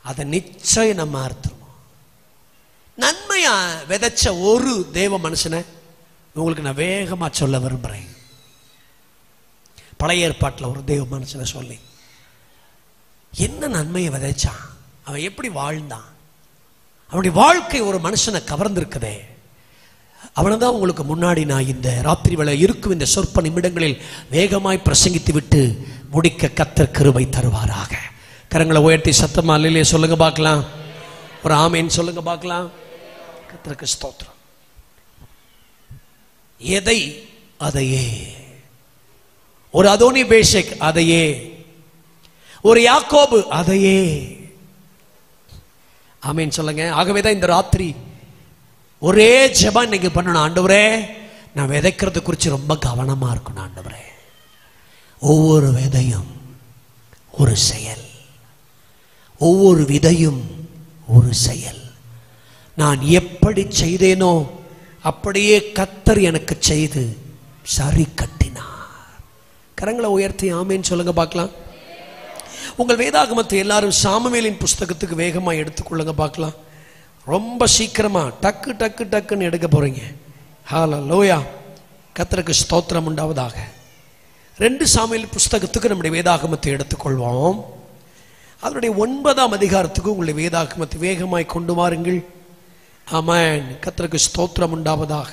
அதை நிச்சயம் நம்ம அறுத்துருவோம். நன்மையா விதைச்ச ஒரு தேவ மனுஷனை உங்களுக்கு நான் வேகமா சொல்ல விரும்புறேன். பழைய ஏற்பாட்டில் ஒரு தேவ மனுஷனை சொல்லி என்ன நன்மையை விதைச்சான், அவன் எப்படி வாழ்ந்தான், அவனுடைய வாழ்க்கை ஒரு மனுஷனை கவர்ந்திருக்குதே, அவனை தான் உங்களுக்கு முன்னாடி நான் இந்த ராத்திரி வேளை இருக்கும் இந்த சொற்ப நிமிடங்களில் வேகமாய் பிரசங்கித்து விட்டு முடிக்க கர்த்தர் கிருபை தருவாராக. கரங்களை உயர்த்தி சத்தமா அல்லேலூயா சொல்லுங்க பார்க்கலாம். ஒரு ஆமேன் சொல்லுங்க பார்க்கலாம். கர்த்தருக்கு ஸ்தோத்திரம். எதை அதையே, ஒரு அதோனி பேஷக் அதையே, ஒரு யாக்கோபு அதையே. ஆமேன் சொல்லுங்க. ஆகவேதான் இந்த ராத்திரி ஒரே ஜெபம் இன்னைக்கு பண்ணணும். ஆண்டவரே, நான் விதைக்கிறது குறித்து ரொம்ப கவனமா இருக்கணும். ஆண்டவரே, ஒவ்வொரு விதையும் ஒரு செயல், ஒவ்வொரு விதையும் ஒரு செயல். நான் எப்படி செய்தேனோ அப்படியே கர்த்தர் எனக்கு செய்து சரி கட்டினார். கரங்களை உயர்த்தி ஆமேன்னு சொல்லுங்க பார்க்கலாம். உங்கள் வேதாகமத்தை எல்லாரும் சாமுவேலின் புஸ்தகத்துக்கு வேகமாக எடுத்துக்கொள்ளுங்க பார்க்கலாம். ரொம்ப சீக்கிரமா டக்கு டக்கு டக்குன்னு எடுக்க போறீங்க. ஹல்லேலூயா, கர்த்தருக்கு ஸ்தோத்திரம் உண்டாவதாக. 2 சாமுவேல் புஸ்தகத்துக்கு நம்முடைய வேதாகமத்தை எடுத்துக்கொள்வோம். அதனுடைய 9ஆம் அதிகாரத்துக்கு உங்களுடைய வேதாகமத்தை வேகமாய் கொண்டு வாருங்கள். ஆமென். கர்த்தருக்கு ஸ்தோத்திரம் உண்டாவதாக.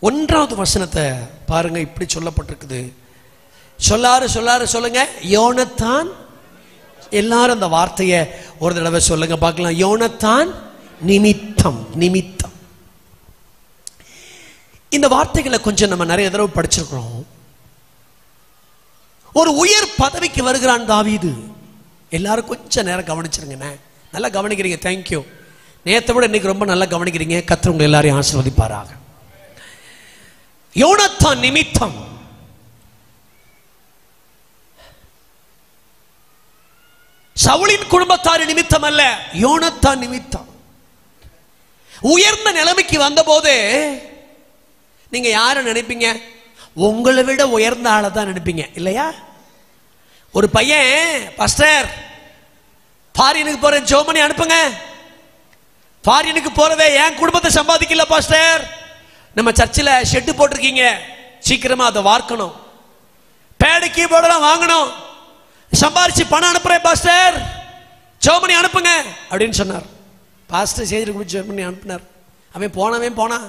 1வது வசனத்தை பாருங்க. இப்படி சொல்லப்பட்டிருக்குது. சொல்லுங்க. யோனத்தான். எல்லாரும் அந்த வார்த்தையை ஒரு தடவை சொல்லுங்க பார்க்கலாம். யோனத்தான் நிமித்தம். நிமித்தம். இந்த வார்த்தைகளை கொஞ்சம் நம்ம நிறைய தடவை படிச்சிருக்கிறோம். ஒரு உயர் பதவிக்கு வருகிறான் தாவீது. எல்லாரும் கொஞ்சம் நேரம் கவனிச்சிருங்க. நல்லா கவனிக்கிறீங்க. தேங்க்யூ. நேற்றை விட இன்னைக்கு ரொம்ப நல்லா கவனிக்கிறீங்க. கர்த்தர் உங்களை எல்லாரையும் ஆசீர்வதிப்பாராக. யோனத்தான் நிமித்தம். சவுலின் குடும்பத்தார் நிமித்தம் அல்ல, யோனத்தான் நிமித்தம். உயர்ந்த நிலைமைக்கு வந்த போது நீங்க யாரை நினைப்பீங்க? உங்களை விட உயர்ந்த ஆளை தான் நினைப்பீங்க இல்லையா? ஒரு பையன், பாஸ்டர் ஃபாரினுக்கு போறேன், ஜெர்மனி அனுப்புங்க. ஃபாரினுக்கு போறதே என் குடும்பத்தை சம்பாதிக்கல பாஸ்டர். நம்ம சர்ச்சில் ஷெட்டு போட்டிருக்கீங்க, சீக்கிரமா அதை வார்க்கணும், பேடு கீபோர்டெல்லாம் வாங்கணும், சம்பாரிச்சு பணம் அனுப்புறேன் பாஸ்டர், ஜெர்மனி அனுப்புங்க அப்படின்னு சொன்னார். பாஸ்டர் செய்தி கொடுத்து ஜெர்மனி அனுப்பினார். அவன் போனான்.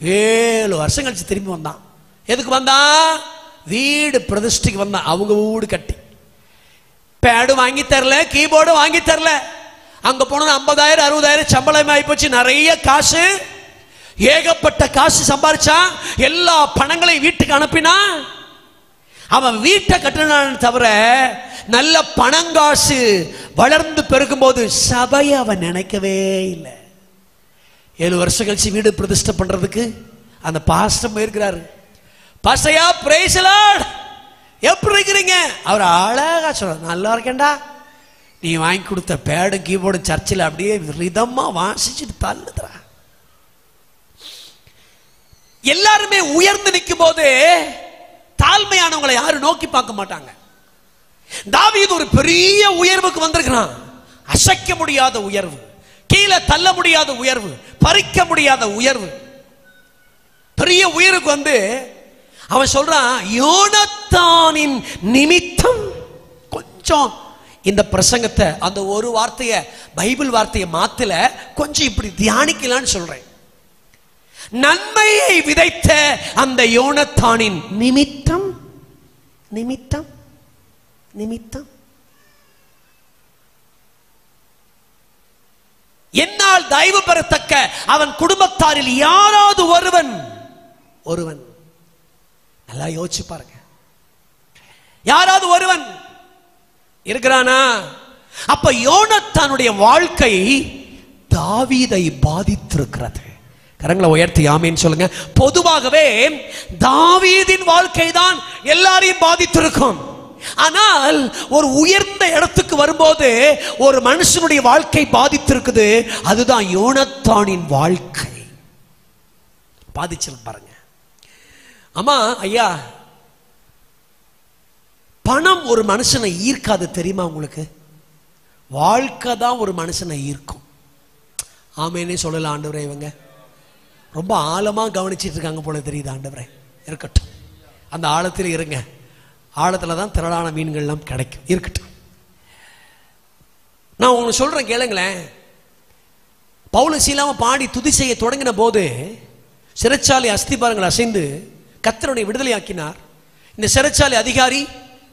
7 வருஷம் கழிச்சு திரும்பி வந்தான். எதுக்கு வந்தான்? வீடு பிரதிஷ்டைக்கு வந்தான். அவங்க வீடு கட்டி பேடு வாங்கி தரல, கீபோர்டு வாங்கி தரல. அங்க போனது 50,000 60,000 சம்பளம் ஆயிப்போச்சு. நிறைய காசு, ஏகப்பட்ட காசு சம்பாரிச்சான். எல்லா பணங்களையும் வீட்டுக்கு அனுப்பினா. அவன் வீட்டை கட்டினான் தவிர நல்ல பணங்காசு வளர்ந்து பெருகும் போது சபையை அவன் நினைக்கவே இல்லை. 7 வருஷம் கழிச்சு வீடு பிரதிஷ்டை பண்றதுக்கு அந்த பாஸ்டர் போயிருக்கிறாரு. பாஸ்டர்யா பிரைஸ் தி லார்ட், எப்படி இருக்கிறீங்க? அவர் அழகா சொல்றார், நல்லா இருக்கேன்டா, நீ வாங்கி கொடுத்த பேடு கீபோர்டு சர்ச்சில் அப்படியே ரிதமா வாசிச்சுட்டு தள்ளுதுறா. எல்லாருமே உயர்ந்து நிற்கும் போது தாழ்மையானவங்களை யாரும் நோக்கி பார்க்க மாட்டாங்க. தாவீது ஒரு பெரிய உயர்வுக்கு வந்திருக்கிறான். அசைக்க முடியாத உயர்வு, கீழே தள்ள முடியாத உயர்வு, பறிக்க முடியாத உயர்வு. பெரிய உயர்வுக்கு வந்து அவன் சொல்றான், யோனத்தானின் நிமித்தம். கொஞ்சம் இந்த பிரசங்கத்தை, அந்த ஒரு வார்த்தையை, பைபிள் வார்த்தையை மாத்தல, கொஞ்சம் இப்படி தியானிக்கலான்னு சொல்றேன். நன்மையை விதைத்த அந்த யோனத்தானின் நிமித்தம். நிமித்தம் நிமித்தம் என்னால் தயவு பெறத்தக்க அவன் குடும்பத்தாரில் யாராவது ஒருவன் நல்லா யோசிச்சு பாருங்க, யாராவது ஒருவன் இருக்கிறானா? அப்ப யோனத்தானுடைய வாழ்க்கை தாவீதை பாதித்திருக்கிறது. கரங்களை உயர்த்தி ஆமேன்னு சொல்லுங்க. பொதுவாகவே தாவீதின் வாழ்க்கை தான் எல்லாரையும் பாதித்திருக்கும். ஆனால் ஒரு உயர்ந்த இடத்துக்கு வரும்போது ஒரு மனுஷனுடைய வாழ்க்கை பாதித்திருக்குது. அதுதான் யோனத்தானின் வாழ்க்கை. பாதிச்சிருக்கு பாருங்க. ஆமா ஐயா, பணம் ஒரு மனுஷனை ஈர்க்காது தெரியுமா உங்களுக்கு? வாழ்க்கை தான் ஒரு மனுஷனை ஈர்க்கும். ஆமேனே சொல்லல ஆண்டவரே. இவங்க ரொம்ப ஆழமா கவனிச்சிட்டு இருக்காங்க போல தெரியுது. ஆண்டவரே இருக்கட்டும், அந்த ஆழத்தில் இருங்க. ஆழத்துல தான் திரளான மீன்கள்லாம் கிடைக்கும். இருக்கட்டும், நான் உங்களுக்கு சொல்றேன் கேளுங்களேன். பவுலும் சீலாவும் பாடி துதி செய்ய தொடங்கின போது சிறைச்சாலை அஸ்திபாரங்கள் அசைந்து கர்த்தரை விடுதலையாக்கினார். இந்த சிறைச்சாலை அதிகாரி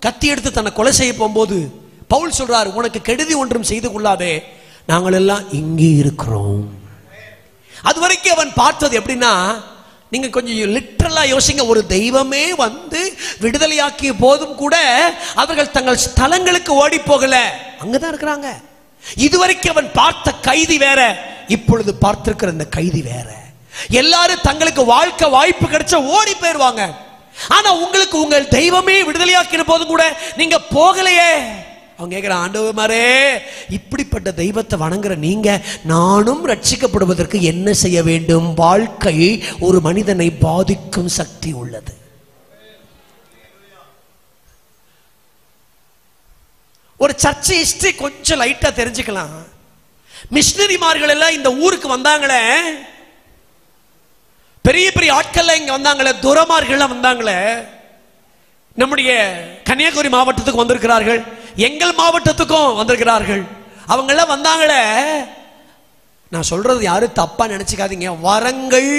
கத்தி எடுத்து தன்னை கொலை செய்ய போகும்போது பவுல் சொல்றார், உனக்கு கெடுதி ஒன்றும் செய்து கொள்ளாதே, நாங்கள் எல்லாம் இங்கே இருக்கிறோம். அது வரைக்கும் அவன் பார்த்தது எப்படின்னா, நீங்க கொஞ்சம் லிட்டரலா யோசிங்க. ஒரு தெய்வமே வந்து விடுதலையாக்கிய போதும் கூட அவர்கள் தங்கள் ஸ்தலங்களுக்கு ஓடி போகல, அங்கதான் இருக்கிறாங்க. இதுவரைக்கும் அவன் பார்த்த கைதி வேற, இப்பொழுது பார்த்திருக்கிற இந்த கைதி வேற. எல்லாரும் தங்களுக்கு வாழ்க்கை வாய்ப்பு கிடைச்ச ஓடி போயிருவாங்க. ஆனா உங்களுக்கு உங்கள் தெய்வமே விடுதலையாக்கின போதும் கூட நீங்க போகலையே. அவங்க கேட்கிற, ஆண்டவரே இப்படிப்பட்ட தெய்வத்தை வணங்குற நீங்க நானும் ரட்சிக்கப்படுவதற்கு என்ன செய்ய வேண்டும்? வாழ்க்கை ஒரு மனிதனை பாதிக்கும் சக்தி உள்ளது. ஒரு சர்ச் ஹிஸ்டரி கொஞ்சம் லைட்டா தெரிஞ்சுக்கலாம். மிஷனரிமார்கள் எல்லாம் இந்த ஊருக்கு வந்தாங்களே, பெரிய பெரிய ஆட்கள் இங்க வந்தாங்களே, துரமார்கள் வந்தாங்களே, நம்முடைய கன்னியாகுமரி மாவட்டத்துக்கு வந்திருக்கிறார்கள், எங்கள் மாவட்டத்துக்கும் வந்திருக்கிறார்கள். அவங்க எல்லாம் வந்தாங்களே. நான் சொல்றது யாரும் தப்பா நினைச்சுக்காதீங்க. வரங்கள்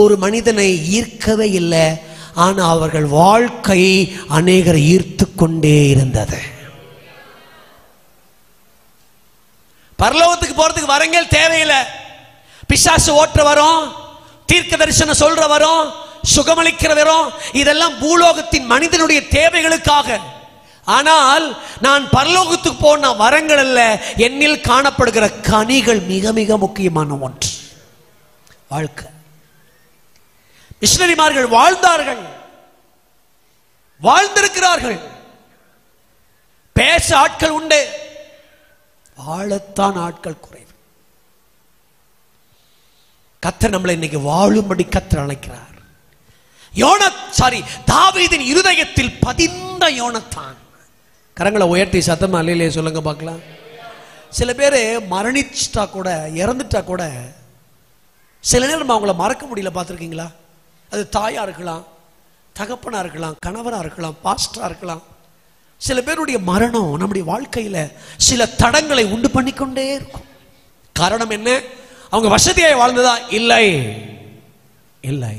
ஒரு மனிதனை ஈர்க்கவே இல்லை, ஆனா அவர்கள் வாழ்க்கை அநேகரை ஈர்த்து கொண்டே இருந்தது. பரலோகத்துக்கு போறதுக்கு வரங்கள் தேவையில்லை. பிசாசு ஓட்டுற வரும், தீர்க்க தரிசனம் சொல்ற வரும், சுகமளிக்கிற வரும், இதெல்லாம் பூலோகத்தின் மனிதனுடைய தேவைகளுக்காக. ஆனால் நான் பரலோகத்துக்கு போன வரங்கள் அல்ல, என்னில் காணப்படுகிற கனிகள் மிக மிக முக்கியமான ஒன்று. வாழ்க்கை. மிஷனரிமார்கள் வாழ்ந்தார்கள், வாழ்ந்திருக்கிறார்கள். பேச ஆட்கள் உண்டு, வாழத்தான் ஆட்கள் குறைவு. கர்த்தர் நம்மளை இன்னைக்கு வாழும்படி கர்த்தர் அழைக்கிறார். தாவீதின் இருதயத்தில் பதிந்த யோனத்தான். கரங்களை உயர்த்தி சத்தமா அல்லேலூயா சொல்லுங்க பார்க்கலாம். சில பேர் மரணிச்சிட்டா கூட, இறந்துட்டா கூட, சில நேரம் அவங்கள மறக்க முடியல. பார்த்துருக்கீங்களா? அது தாயா இருக்கலாம், தகப்பனா இருக்கலாம், கணவனா இருக்கலாம், பாஸ்டரா இருக்கலாம். சில பேருடைய மரணம் நம்முடைய வாழ்க்கையில சில தடங்களை உண்டு பண்ணிக்கொண்டே இருக்கும். காரணம் என்ன? அவங்க வசதியாய் வாழ்ந்ததா? இல்லை, இல்லை.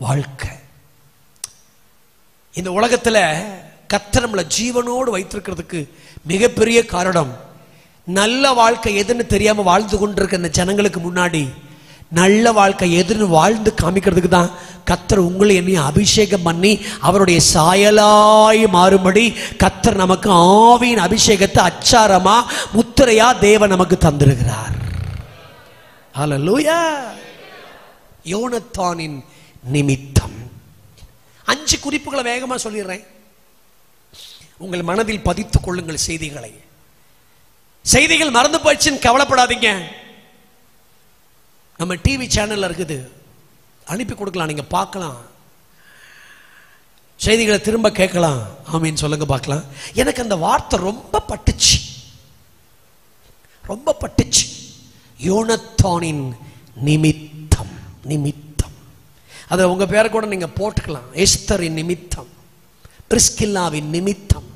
வாழ்க்கை இந்த உலகத்துல கர்த்தர் நம்மளை ஜீவனோடு வைத்திருக்கிறதுக்கு மிகப்பெரிய காரணம், நல்ல வாழ்க்கை எதுன்னு தெரியாம வாழ்ந்து கொண்டிருக்க இந்த ஜனங்களுக்கு முன்னாடி நல்ல வாழ்க்கை எதுன்னு வாழ்ந்து காமிக்கிறதுக்கு தான் கர்த்தர் உங்களை என்னையும் அபிஷேகம் பண்ணி அவருடைய சாயலாய் மாறும்படி கர்த்தர் நமக்கு ஆவியின் அபிஷேகத்தை அச்சாரமா முத்திரையா தேவன் நமக்கு தந்திருக்கிறார். ஹல்லேலூயா. யோனத்தானின் நிமித்தம் 5 குறிப்புகளை வேகமா சொல்லிடுறேன். உங்கள் மனதில் பதித்துக் கொள்ளுங்கள் செய்திகளை. செய்திகள் மறந்து போயிடுச்சுன்னு கவலைப்படாதீங்க. நம்ம டிவி சேனல்ல இருக்குது, அனுப்பி கொடுக்கலாம், நீங்க பார்க்கலாம், செய்திகளை திரும்ப கேட்கலாம். ஆமீன் சொல்லுங்க பார்க்கலாம். எனக்கு அந்த வார்த்தை ரொம்ப பட்டுச்சு, ரொம்ப பட்டுச்சு. யோனத்தானின் நிமித்தம். நிமித்தம் அதை உங்க பேரை கூட நீங்க போட்டுக்கலாம். எஸ்தரின் நிமித்தம், பிரிஸ்கில்லாவின் நிமித்தம்,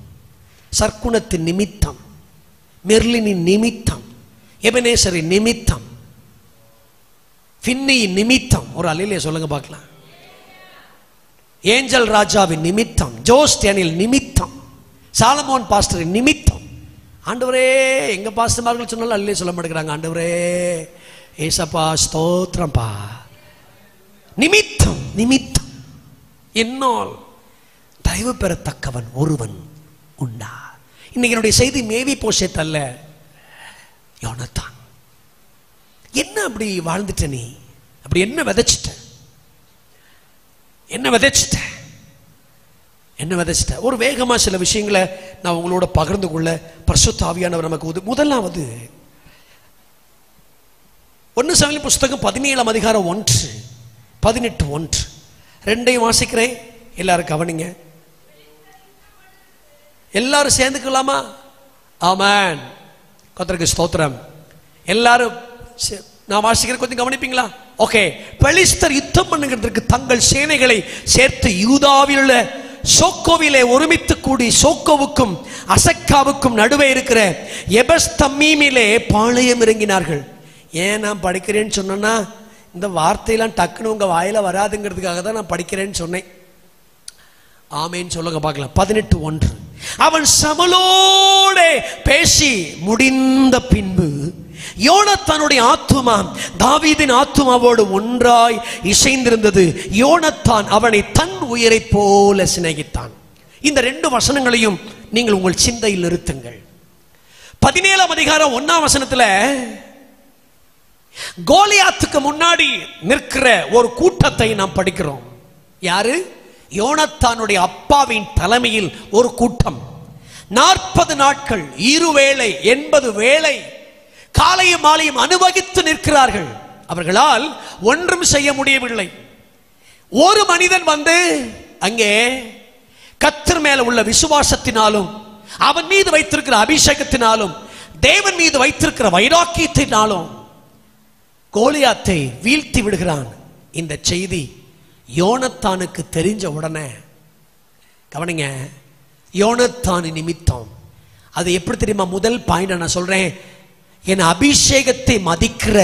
சர்க்குணத்தின் நிமித்தம், மெர்லினின் நிமித்தம், எபனேசரின் நிமித்தம், பின்னியின் நிமித்தம். ஒரு அல்லேலூயா சொல்லுங்க பார்க்கலாம். ஏஞ்சல் ராஜாவின் நிமித்தம், ஜோஸ் டேனியல் நிமித்தம், சாலமோன் பாஸ்டரின் நிமித்தம். ஆண்டவரே, எங்க பாஸ்டர்மார்கள் சொன்னாலும் அல்லேலூயா சொல்ல மாட்டேங்கிறாங்க. ஆண்டவரே ஏசப்பா ஸ்தோத்திரம்பா. நிமித்தம், நிமித்தம். என்னால் தயவு பெறத்தக்கவன் ஒருவன் உண்டா? இன்னைக்கு என்னுடைய செய்தி மேவி போஷேத் அல்ல, யோனத்தான். என்ன அப்படி வாழ்ந்துட்ட நீ? அப்படி என்ன விதைச்சிட்ட? என்ன விதைச்சிட்ட? என்ன விதைச்சிட்ட? ஒரு வேகமா சில விஷயங்களை நான் உங்களோட பகிர்ந்து கொள்ள பரிசுத்த ஆவியானவர் நமக்கு முதலாவது 1 சாமுவேல் புஸ்தகம் 17 அதிகாரம் 1. 18:1 ரெண்டையும் வாசிக்கிறேன், எல்லாரும் கவனிங்க. எல்லாரும் சேர்ந்துக்கலாமா? ஆமென். கர்த்தருக்கு ஸ்தோத்திரம். எல்லாரும் நான் வாசிக்கிறேன், கொஞ்சம் கவனிப்பீங்களா? ஓகே. பெலிஸ்தர் யுத்தம் பண்ணுகிறதற்கு தங்கள் சேனைகளை சேர்த்து யூதாவில் உள்ள சோக்கோவிலே ஒருமித்து கூடி சோக்கோவுக்கும் அசக்காவுக்கும் நடுவே இருக்கிற எபஸ்தம்மீமிலே பாளையம் இறங்கினார்கள். ஏன் நான் படிக்கிறேன்னு சொன்னேன்னா, இந்த வார்த்தையெல்லாம் டக்குன்னு உங்க வாயில வராதுங்கிறதுக்காக தான் நான் படிக்கிறேன்னு சொன்னேன். ஆமேன்னு சொல்லுங்க பார்க்கலாம். 18:1 அவன் சவுலோட பேசி முடிந்த பின்பு யோனத்தானுடைய ஆத்துமா தாவீதின் ஆத்துமாவோடு ஒன்றாய் இசைந்திருந்தது. யோனத்தான் அவனை தன் உயிரை போல சிநேகித்தான். இந்த 2 வசனங்களையும் நீங்கள் உங்கள் சிந்தையில் நிறுத்துங்கள். 17ஆம் அதிகாரம் 1ஆம் வசனத்துல கோலியாத்துக்கு முன்னாடி நிற்கிற ஒரு கூட்டத்தை நாம் படிக்கிறோம். யாரு? யோனத்தானுடைய அப்பாவின் தலைமையில் ஒரு கூட்டம். 40 நாட்கள் இருவேளை 80 வேளை காலையும் மாலையும் அனுபவித்து நிற்கிறார்கள். அவர்களால் ஒன்றும் செய்ய முடியவில்லை. ஒரு மனிதன் வந்து அங்கே கர்த்தர் மேல உள்ள விசுவாசத்தினாலும் அவன் மீது வைத்திருக்கிற அபிஷேகத்தினாலும் தேவன் மீது வைத்திருக்கிற வைராக்கியத்தினாலும் கோலியாத்தை வீழ்த்தி விடுகிறான். இந்த செய்தி யோனத்தானுக்கு தெரிஞ்ச உடனே, கவனிங்க, யோனத்தான் நிமித்தம். அது எப்படி தெரியுமா? முதல் பாயிண்ட் நான் சொல்றேன், என் அபிஷேகத்தை மதிக்கிற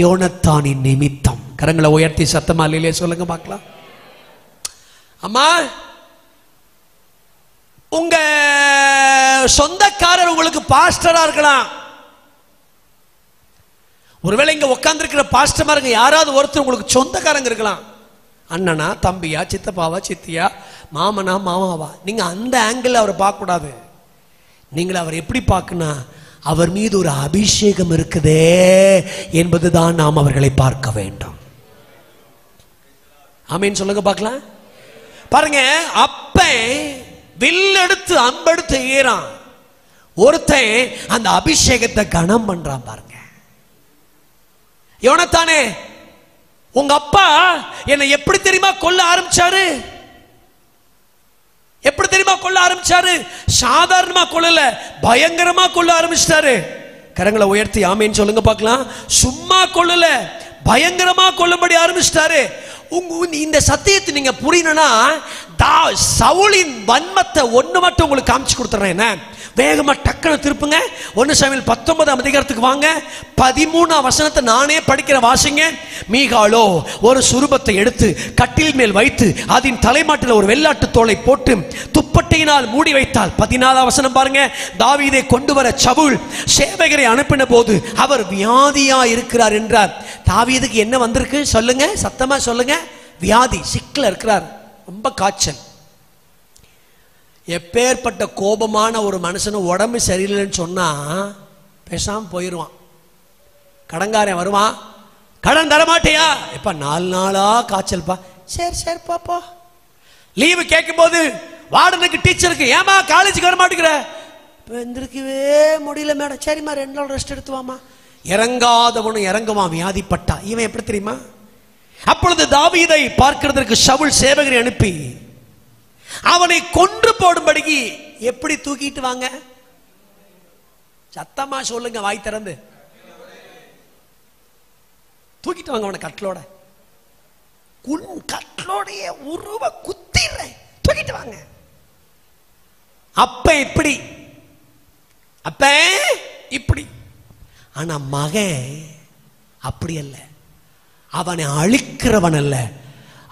யோனத்தானின் நிமித்தம். கரங்களை உயர்த்தி சத்தமா இல்லையே சொல்லுங்க பார்க்கலாம். அம்மா, உங்க சொந்தக்காரர் உங்களுக்கு பாஸ்டரா இருக்கலாம். ஒருவேளை இங்க உட்கார்ந்து இருக்கிற பாஸ்டர்மாருங்க யாராவது ஒருத்தர் உங்களுக்கு சொந்தக்காரங்க இருக்கலாம். அண்ணனா, தம்பியா, சித்தப்பாவா, சித்தியா, மாமனா, மாமாவா. நீங்க அந்த ஆங்கிள் அவரை பார்க்க கூடாது. நீங்கள் அவர் எப்படி பார்க்கணும்? அவர் மீது ஒரு அபிஷேகம் இருக்குதே என்பதுதான் நாம் அவர்களை பார்க்க வேண்டும். ஆமீன் சொல்லுங்க பார்க்கலாம். பாருங்க, அப்ப வில் எடுத்து அம்பெடுத்து ஏறான். ஒருத்தன் அந்த அபிஷேகத்தை கனம் பண்றான். பாருங்க, யோனத்தானே, உங்க அப்பா என்னை எப்படி தெரியுமா கொல்ல ஆரம்பிச்சாரு? எப்படி தெரியுமா கொல்ல ஆரம்பிச்சாரு? சாதாரணமா கொல்லல, பயங்கரமா கொல்ல ஆரம்பிச்சிட்டாரு. கரங்களை உயர்த்தி ஆமேன்னு சொல்லுங்க பார்க்கலாம். சும்மா கொல்லல, பயங்கரமா கொல்லும்படி ஆரம்பிச்சிட்டாரு. இந்த சத்தியத்தை நீங்க புரியணும்னா, சவுலின் வன்மத்தை ஒண்ணு மட்டும் உங்களுக்கு காமிச்சு கொடுத்துறேன். என்ன வேகமா டக்குன்னு திருப்புங்க. 1 சாமுவேல் 19ஆம் அதிகாரத்துக்கு வாங்க. 13ஆம் வசனத்தை நானே படிக்கிற, வாசிங்க. மீகாளோ ஒரு சுரூபத்தை எடுத்து கட்டில் மேல் வைத்து அதன் தலைமாட்டில் ஒரு வெள்ளாட்டு தோலை போட்டு துப்பட்டையினால் மூடி வைத்தாள். 14ஆம் வசனம் பாருங்க. தாவீதை கொண்டு வர சவுல் சேவகரை அனுப்பின போது அவர் வியாதியா இருக்கிறார் என்றார். தாவீதுக்கு என்ன வந்திருக்கு சொல்லுங்க, சத்தமா சொல்லுங்க. வியாதி, சிக்கல இருக்கிறார், ரொம்ப காய்ச்சல். எப்பேற்பட்ட கோபமான ஒரு மனுஷனு உடம்பு சரியில்லைன்னு சொன்னா பேசாம போயிடுவான். கடன்காரன் வருவான், கடன் தரமாட்டியா? இப்ப 4 நாளா காய்ச்சல்பா. சரி சரி பாப்பா. லீவு கேட்கும் போது வார்டனுக்கு டீச்சருக்கு, ஏமா காலேஜுக்கு வர மாட்டேங்கிற? எந்திரிக்கவே முடியல மேடம். சரிம்மா 2 நாள் ரெஸ்ட் எடுத்துவாமா. இறங்காதவனும் இறங்குவான் வியாதிப்பட்டா. இவன் எப்படி தெரியுமா? அப்பொழுது தாவீதை பார்க்கிறதற்கு சவுல் சேவகரை அனுப்பி அவனை கொன்று போடும்படிக்கு எப்படி தூக்கிட்டு வாங்க? சத்தமா சொல்லுங்க, வாய் திறந்து. தூக்கிட்டு வாங்க அவனை கட்டலோட. கட்டலோடைய உருவ குத்திடுற, தூக்கிட்டு வாங்க. அப்ப இப்படி, அப்ப இப்படி. ஆனா மகன் அப்படி அல்ல. அவனை அழிக்கிறவன் அல்ல,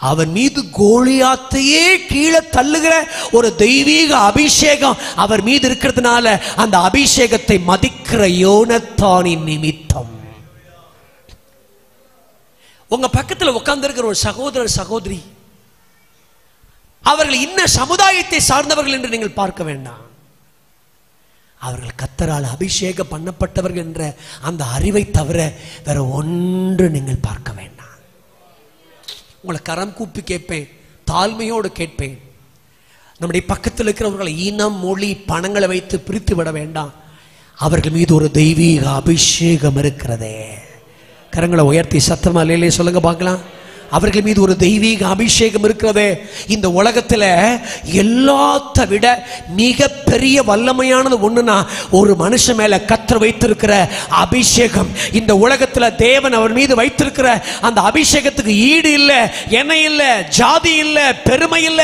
அவன் மீது கோலியாத்தையே கீழே தள்ளுகிற ஒரு தெய்வீக அபிஷேகம் அவர் மீது இருக்கிறதுனால அந்த அபிஷேகத்தை மதிக்கிற யோனத்தானின் நிமித்தம். உங்க பக்கத்தில் உட்கார்ந்து இருக்கிற ஒரு சகோதரர் சகோதரி, அவர்கள் இன்ன சமுதாயத்தை சார்ந்தவர்கள் என்று நீங்கள் பார்க்க வேண்டாம். அவர்கள் கர்த்தரால் அபிஷேகம் பண்ணப்பட்டவர்கள் என்ற அந்த அறிவை தவிர வேற ஒன்று நீங்கள் பார்க்க வேண்டாம். உங்களை கரம் கூப்பி கேட்பேன், தாழ்மையோடு கேட்பேன். நம்முடைய பக்கத்தில் இருக்கிறவர்களை இனம், மொழி, பணங்களை வைத்து பிரித்து விட வேண்டாம். அவர்கள் மீது ஒரு தெய்வீக அபிஷேகம் இருக்கிறதே. கரங்களை உயர்த்தி சத்தமா இல்லையே சொல்லுங்க பார்க்கலாம். அவர்கள் மீது ஒரு தெய்வீக அபிஷேகம் இருக்கிறது. இந்த உலகத்துல எல்லாத்த விட மிக பெரிய வல்லமையானது ஒண்ணுனா ஒரு மனுஷன் மேல கர்த்தர் வைத்திருக்கிற அபிஷேகம். இந்த உலகத்துல தேவன் அவர் மீது வைத்திருக்கிற அந்த அபிஷேகத்துக்கு ஈடு இல்ல, எண்ணெய் இல்ல, ஜாதி இல்ல, பெருமை இல்ல.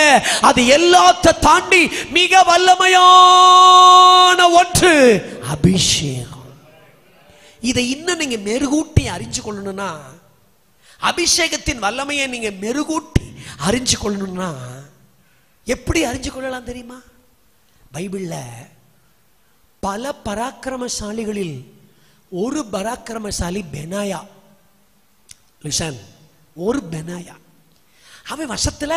அது எல்லாத்த தாண்டி மிக வல்லமையான ஒன்று அபிஷேகம். இதை இன்னும் நீங்க மெருகூட்டி அறிஞ்சு கொள்ளணும்னா, அபிஷேகத்தின் வல்லமையை நீங்க மெருகூட்டி அறிஞ்சு கொள்ளணும்னா எப்படி அறிஞ்சு கொள்ளலாம் தெரியுமா? பைபிள்ல பல பராக்கிரமசாலிகளில் ஒரு பராக்கிரமசாலி பெனாயா. லிசன், ஒரு பெனாயா. அவன் வருஷத்துல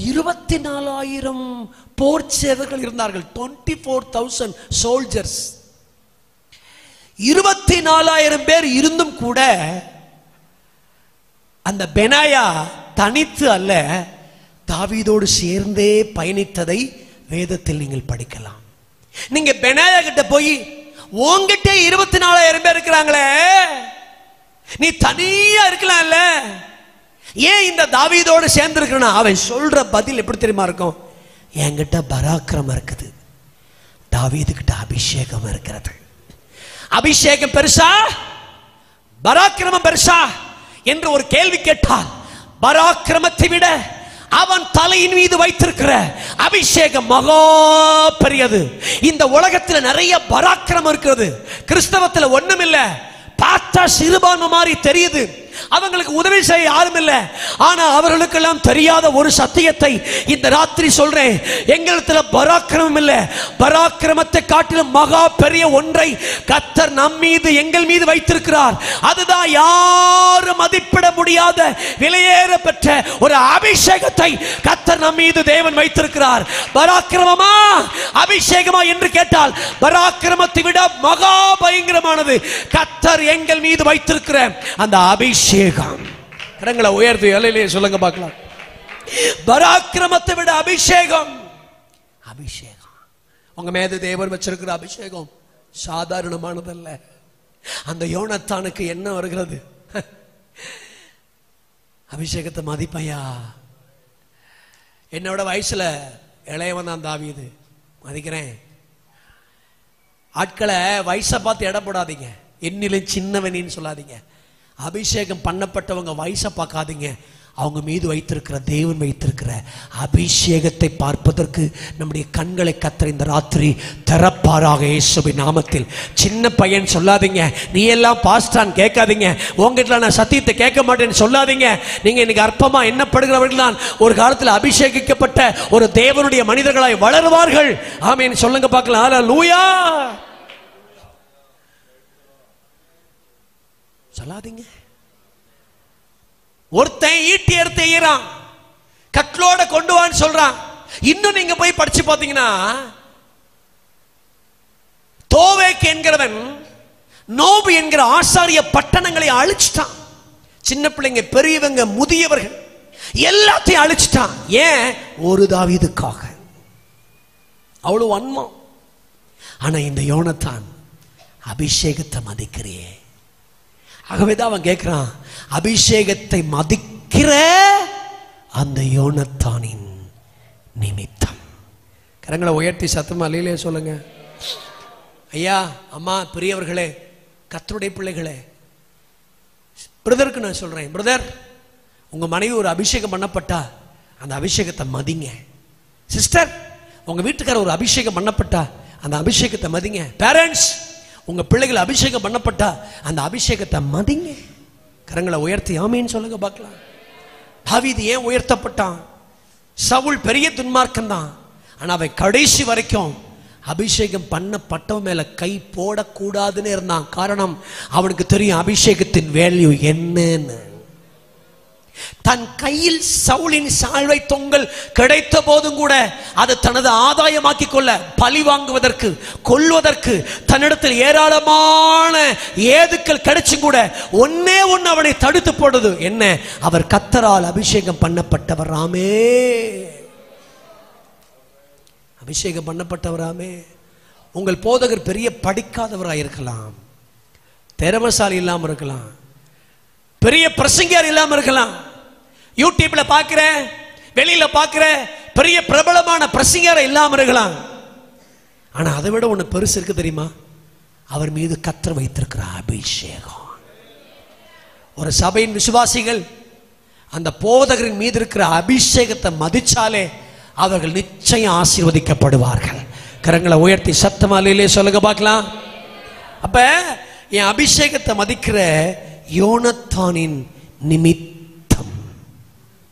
24,000 போர் சேவர்கள் இருந்தார்கள். 24,000 சோல்ஜர்ஸ். 24,000 பேர் இருந்தும் கூட அந்த பெனாயா தனித்து அல்ல, தாவீதோடு சேர்ந்தே பயணித்ததை வேதத்தில் நீங்கள் படிக்கலாம். நீங்க பெனாயா கிட்ட போய் உன்கிட்ட 24,000 பேர் இருக்கிறாங்களே, நீ தனியா இருக்கலாம்ல, ஏன் இந்த தாவீதோடு சேர்ந்து இருக்கா? அவன் சொல்ற பதில் எப்படி தெரியுமா இருக்கும்? என்கிட்ட பராக்கிரமம் இருக்குது, தாவீது கிட்ட அபிஷேகம் இருக்கிறது. அபிஷேகம் பெருசா பராக்கிரமம் பெருசா என்று ஒரு கேள்வி கேட்டால், பராக்கிரமத்தை விட அவன் தலையின் மீது வைத்திருக்கிற அபிஷேகம் மகா பெரியது. இந்த உலகத்தில் நிறைய பராக்கிரமம் இருக்கிறது. கிறிஸ்தவத்தில் ஒண்ணும் இல்ல, பார்த்தா சிறுபான்மை மாதிரி தெரியுது, அவங்களுக்கு உதவி செய்ய யாரும் இல்லை. ஆனா அவர்களுக்கெல்லாம் தெரியாத ஒரு சத்தியத்தை இந்த ராத்திரி சொல்றேன். எங்களிடத்துல பராக்கிரமம் இல்லை, பராக்கிரமத்தை காட்டிலும் மகா பெரிய ஒன்றை கர்த்தர் நம் மீது எங்கள் மீது வைத்திருக்கிறார். அதுதான் யாரும் மதிப்பிட முடியாத விலையேற பெற்ற ஒரு அபிஷேகத்தை கர்த்தர் நம் மீது தேவன் வைத்திருக்கிறார். பராக்கிரமமா அபிஷேகமா என்று கேட்டால், பராக்கிரமத்தை விட மகா பயங்கரமானது கர்த்தர் எங்கள் மீது வைத்திருக்கிற அந்த அபிஷேகம். கரங்களை உயர்த்தி அல்லேலூயா சொல்லுங்க பார்க்கலாம். பராக்கிரமத்தை விட அபிஷேகம். அபிஷேகம் உங்க மேல தேவன் வச்சிருக்கிற அபிஷேகம் சாதாரணமானதல்ல. அந்த யோனத்தானுக்கு என்ன வருகிறது? அபிஷேகத்தை மதிப்பையா. என்னோட வயசுல இளையவன் தான் தாவீது, மதிக்கிறேன். ஆட்களை வயசை பார்த்து எடை போடாதீங்க, என்னிலும் சின்னவனின்னு சொல்லாதீங்க. அபிஷேகம் பண்ணப்பட்டவங்க வயசை பார்க்காதீங்க, அவங்க மீது வைத்திருக்கிற தேவன் வைத்திருக்கிற அபிஷேகத்தை பார்ப்பதற்கு நம்முடைய கண்களை கர்த்தர் இந்த ராத்திரி திறப்பாராக இயேசுவின் நாமத்தில். சின்ன பையன் சொல்லாதீங்க, நீ எல்லாம் பாஸ்டான் கேட்காதீங்க, உங்ககிட்ட நான் சத்தியத்தை கேட்க மாட்டேன்னு சொல்லாதீங்க. நீங்க இன்னைக்கு அற்பமா எண்ணப்படுகிறவர்கள் தான் ஒரு காலத்தில் அபிஷேகிக்கப்பட்ட ஒரு தேவனுடைய மனிதர்களாய் வளருவார்கள். ஆமென் சொல்லுங்க பார்க்கலாம். ஹல்லேலூயா சொல்லாதீங்க. ஒருத்தன் ஈட்டி எடுத்து எய்யறான், கட்லோட கொண்டு வான்னு சொல்றான். இன்னும் நீங்க போய் படிச்சு பாத்தீங்கன்னா, தோவேக் என்கிறவன் நோபு என்கிற ஆசாரிய பட்டணங்களை அழிச்சிட்டான். சின்ன பிள்ளைங்க, பெரியவங்க, முதியவர்கள் எல்லாத்தையும் அழிச்சிட்டான். ஏன்? ஒரு தாவீதுக்காக. அவ்வளவு வன்மம். ஆனா இந்த யோனத்தான் அபிஷேகத்தை மதிக்கிறியே. ஆகவேதான் அவன் கேட்கிறான், அபிஷேகத்தை மதிக்கிற அந்த யோனத்தானின் நிமித்தம். கரங்களை உயர்த்தி சத்தமா அல்லேலூயா சொல்லுங்க. ஐயா, அம்மா, பெரியவர்களே, கர்த்தருடைய பிள்ளைகளே, பிரதருக்கு நான் சொல்றேன், பிரதர், உங்க மனைவி ஒரு அபிஷேகம் பண்ணப்பட்டா அந்த அபிஷேகத்தை மதிங்க. சிஸ்டர், உங்க வீட்டுக்காரர் ஒரு அபிஷேகம் பண்ணப்பட்டா அந்த அபிஷேகத்தை மதிங்க. பேரண்ட்ஸ், உங்க பிள்ளைகள் அபிஷேகம் பண்ணப்பட்டா அந்த அபிஷேகத்தை மதிங்க. கரங்களை உயர்த்தி ஆமீன் சொல்லுங்க பார்க்கலாம். தாவீது ஏன் உயர்த்தப்பட்டான்? சவுல் பெரிய துன்மார்க்கன் தான், ஆனா அவன் கடைசி வரைக்கும் அபிஷேகம் பண்ணப்பட்டவன் மேல கை போடக்கூடாதுன்னு இருந்தான். காரணம், அவனுக்கு தெரியும் அபிஷேகத்தின் வேல்யூ என்னன்னு. தன் கையில் சவுலின் சால்வை தொங்கல் கிடைத்த போதும் கூட அதை தனது ஆதாயமாக்கிக் கொள்ள, பழி வாங்குவதற்கு, கொல்வதற்கு தன்னிடத்தில் ஏராளமான ஏதுக்கள் கிடைச்சும் கூட ஒன்னே ஒன்று அவனை தடுத்து போடுது. என்ன? அவர் கர்த்தரால் அபிஷேகம் பண்ணப்பட்டவராமே. அபிஷேகம் பண்ணப்பட்டவராமே. உங்கள் போதகர் பெரிய படிக்காதவராக இருக்கலாம், திறமசாலி இல்லாமல் இருக்கலாம், பெரிய பிரசங்கியார் இல்லாமல் இருக்கலாம், யூடியூப்ல பார்க்கிற, வெளியில பார்க்கிற பெரிய பிரபலமான பிரசங்கர் இல்லாம இருக்கலாம். ஆனா அதை விட ஒண்ணு பெருசு இருக்கு தெரியுமா? அவர் மீது கர்த்தர் வைத்திருக்கிற அபிஷேகம். ஒரு சபையின் விசுவாசிகள் அந்த போதகரின் மீது இருக்கிற அபிஷேகத்தை மதிச்சாலே அவர்கள் நிச்சயம் ஆசீர்வதிக்கப்படுவார்கள். கரங்களை உயர்த்தி சத்தமாலே சொல்லுங்க பார்க்கலாம். அப்ப என் அபிஷேகத்தை மதிக்கிற யோனத்தானின் நிமித்தம்,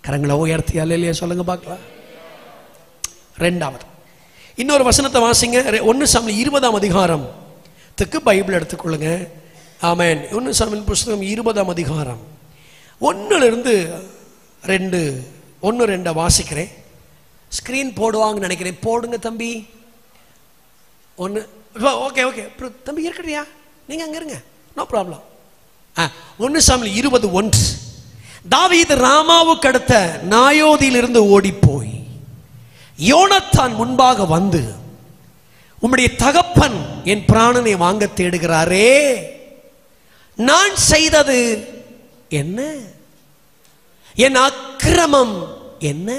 கரங்களை உயர்த்தி அல்லேலூயா சொல்லுங்க பார்க்கலாம். ரெண்டாவது இன்னொரு வசனத்தை வாசிங்க. 1 சாமுவேல் 20ஆம் அதிகாரத்துக்கு பைபிள் எடுத்துக்கொள்ளுங்க. ஆமென். 1 சாமுவேல் புத்தகம் 20ஆம் அதிகாரம் 1-2 வாசிக்கிறேன். ஸ்கிரீன் போடுவாங்கன்னு நினைக்கிறேன். போடுங்க தம்பி. ஓகே தம்பி இருக்கிறியா? நீங்க அங்க இருங்க, நோ ப்ராப்ளம். 1 சாமுவேல் 20:1. தாவீது ராமாவுக்கு அடுத்த நாயோதியிலிருந்து ஓடி போய் யோனத்தான் முன்பாக வந்து, உம்முடைய தகப்பன் என் பிராணனை வாங்க தேடுகிறாரே, நான் செய்தது என்ன? என் அக்கிரமம் என்ன?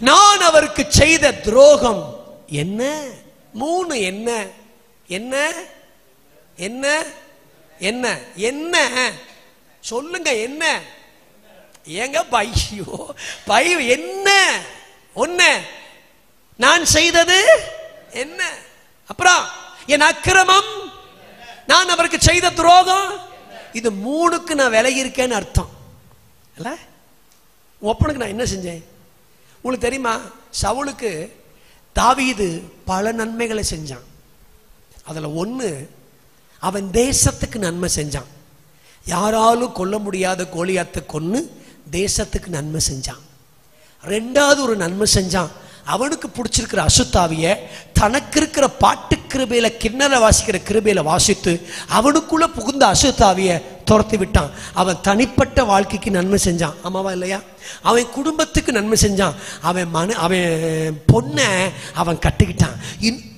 நான் அவருக்கு செய்த துரோகம் என்ன? 3 என்ன என்ன என்ன என்ன என்ன சொல்லுங்க. என்ன ஏங்க பையோ என்ன? ஒண்ணு நான் செய்தது என்ன? அப்புறம் என் அக்கிரமம், நான் அவருக்கு செய்த துரோகம். இது 3க்கு நான் விலகி இருக்கேன்னு அர்த்தம் இல்ல? ஒப்பனுக்கு நான் என்ன செஞ்சேன் உங்களுக்கு தெரியுமா? சவுலுக்கு தாவீது பல நன்மைகளை செஞ்சான். அதுல 1, அவன் தேசத்துக்கு நன்மை செஞ்சான். யாராலும் கொல்ல முடியாத கோலியாத்தை கொன்னு தேசத்துக்கு நன்மை செஞ்சான். 2வது ஒரு நன்மை செஞ்சான். அவனுக்கு பிடிச்சிருக்கிற அசுத்தாவிய தனக்கு இருக்கிற பாட்டு கிருபையில, கிண்ணற வாசிக்கிற கிருபையில வாசித்து அவனுக்குள்ள புகுந்த அசுத்தாவிய துரத்தி விட்டான். அவன் தனிப்பட்ட வாழ்க்கைக்கு நன்மை செஞ்சான். ஆமாவா இல்லையா? அவன் குடும்பத்துக்கு நன்மை செஞ்சான். அவன் பொண்ணை அவன் கட்டிக்கிட்டான்.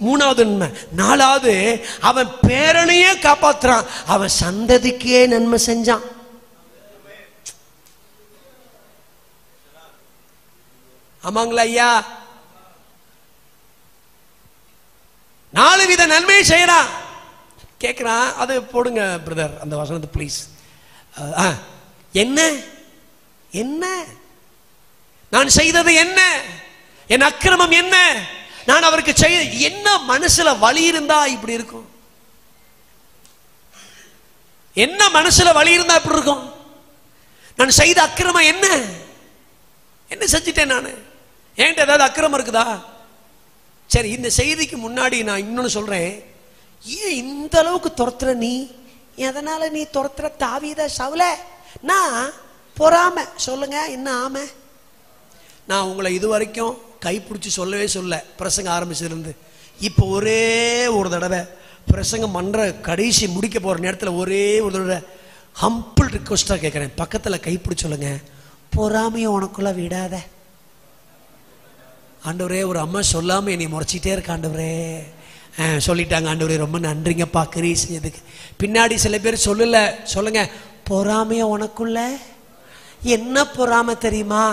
3வது நன்மை. 4வது அவன் பேரனையே காப்பாத்துறான். அவன் சந்ததிக்கே நன்மை செஞ்சான். ஆமாங்களா ஐயா? 4 வித நன்மை செய்யறான். கேட்கிறான். அது போடுங்க பிரதர் அந்த வசனத்தை ப்ளீஸ். என்ன என்ன நான் செய்தது என்ன? என் அக்கிரமம் என்ன? நான் அவருக்கு செய்த என்ன? மனசுல வலி இருந்தா இப்படி இருக்கும். என்ன மனசுல வலி இருந்தா இப்படி இருக்கும்? நான் செய்த அக்கிரமம் என்ன? என்ன செஞ்சிட்டேன் நான்? என்கிட்ட ஏதாவது அக்கிரமம் இருக்குதா? சரி, இந்த செய்திக்கு முன்னாடி நான் இன்னொன்னு சொல்றேன். ஏன் இந்த அளவுக்கு துரத்துற நீ? எதனால நீ துரத்துற தாவீத சவுல? நான் பொறாம. சொல்லுங்க என்ன? ஆம. நான் உங்களை இது வரைக்கும் கைப்பிடிச்சு சொல்லவே சொல்ல பிரசங்க ஆரம்பிச்சிருந்து. இப்போ ஒரே ஒரு தடவை பிரசங்கம் பண்ற கடைசி முடிக்க போற நேரத்தில் ஒரே ஒரு தடவை ஹம்பிள் ரிக்வஸ்டா கேட்கிறேன். பக்கத்துல கைப்பிடிச்சு சொல்லுங்க, பொறாமையை உனக்குள்ள விடாத. ஆண்டவரே, ஒரு அம்மா சொல்லாம என்னை முறைச்சிட்டே இருக்க ஆண்டவரே. சொல்லிட்டாங்க. ஆண்டவரே ரொம்ப நன்றிங்கப்பா கிரி செஞ்சதுக்கு. பின்னாடி சில பேர் சொல்லல. சொல்லுங்க, பொறாமைய உனக்குள்ள என்ன? பொறாமை தெரியுமா?